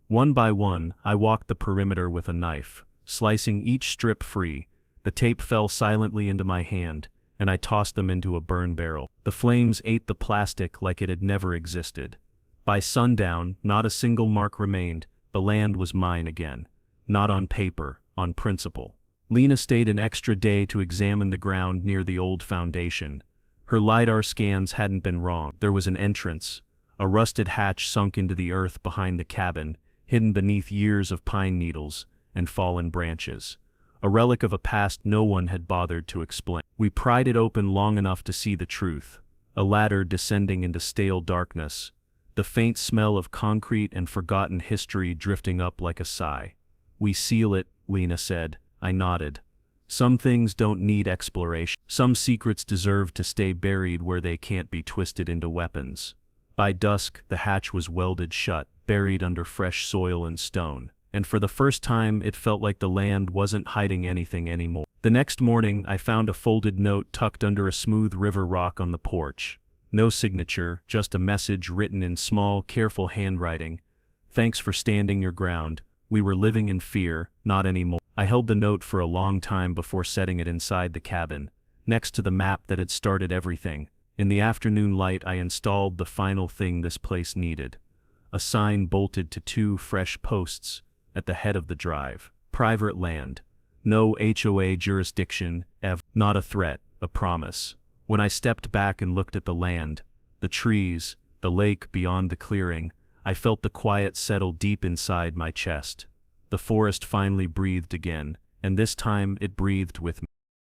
One by one, I walked the perimeter with a knife, slicing each strip free. The tape fell silently into my hand, and I tossed them into a burn barrel. The flames ate the plastic like it had never existed. By sundown, not a single mark remained. The land was mine again. Not on paper, on principle. Lena stayed an extra day to examine the ground near the old foundation. Her LiDAR scans hadn't been wrong. There was an entrance, a rusted hatch sunk into the earth behind the cabin, hidden beneath years of pine needles and fallen branches. A relic of a past no one had bothered to explain. We pried it open long enough to see the truth. A ladder descending into stale darkness. The faint smell of concrete and forgotten history drifting up like a sigh. We seal it, Lena said. I nodded. Some things don't need exploration. Some secrets deserve to stay buried where they can't be twisted into weapons. By dusk, the hatch was welded shut, buried under fresh soil and stone, and for the first time it felt like the land wasn't hiding anything anymore. The next morning, I found a folded note tucked under a smooth river rock on the porch. No signature, just a message written in small, careful handwriting. Thanks for standing your ground. We were living in fear, not anymore. I held the note for a long time before setting it inside the cabin, next to the map that had started everything. In the afternoon light, I installed the final thing this place needed. A sign bolted to 2 fresh posts at the head of the drive. Private land. No HOA jurisdiction, not a threat, a promise. When I stepped back and looked at the land, the trees, the lake beyond the clearing, I felt the quiet settle deep inside my chest. The forest finally breathed again, and this time it breathed with me.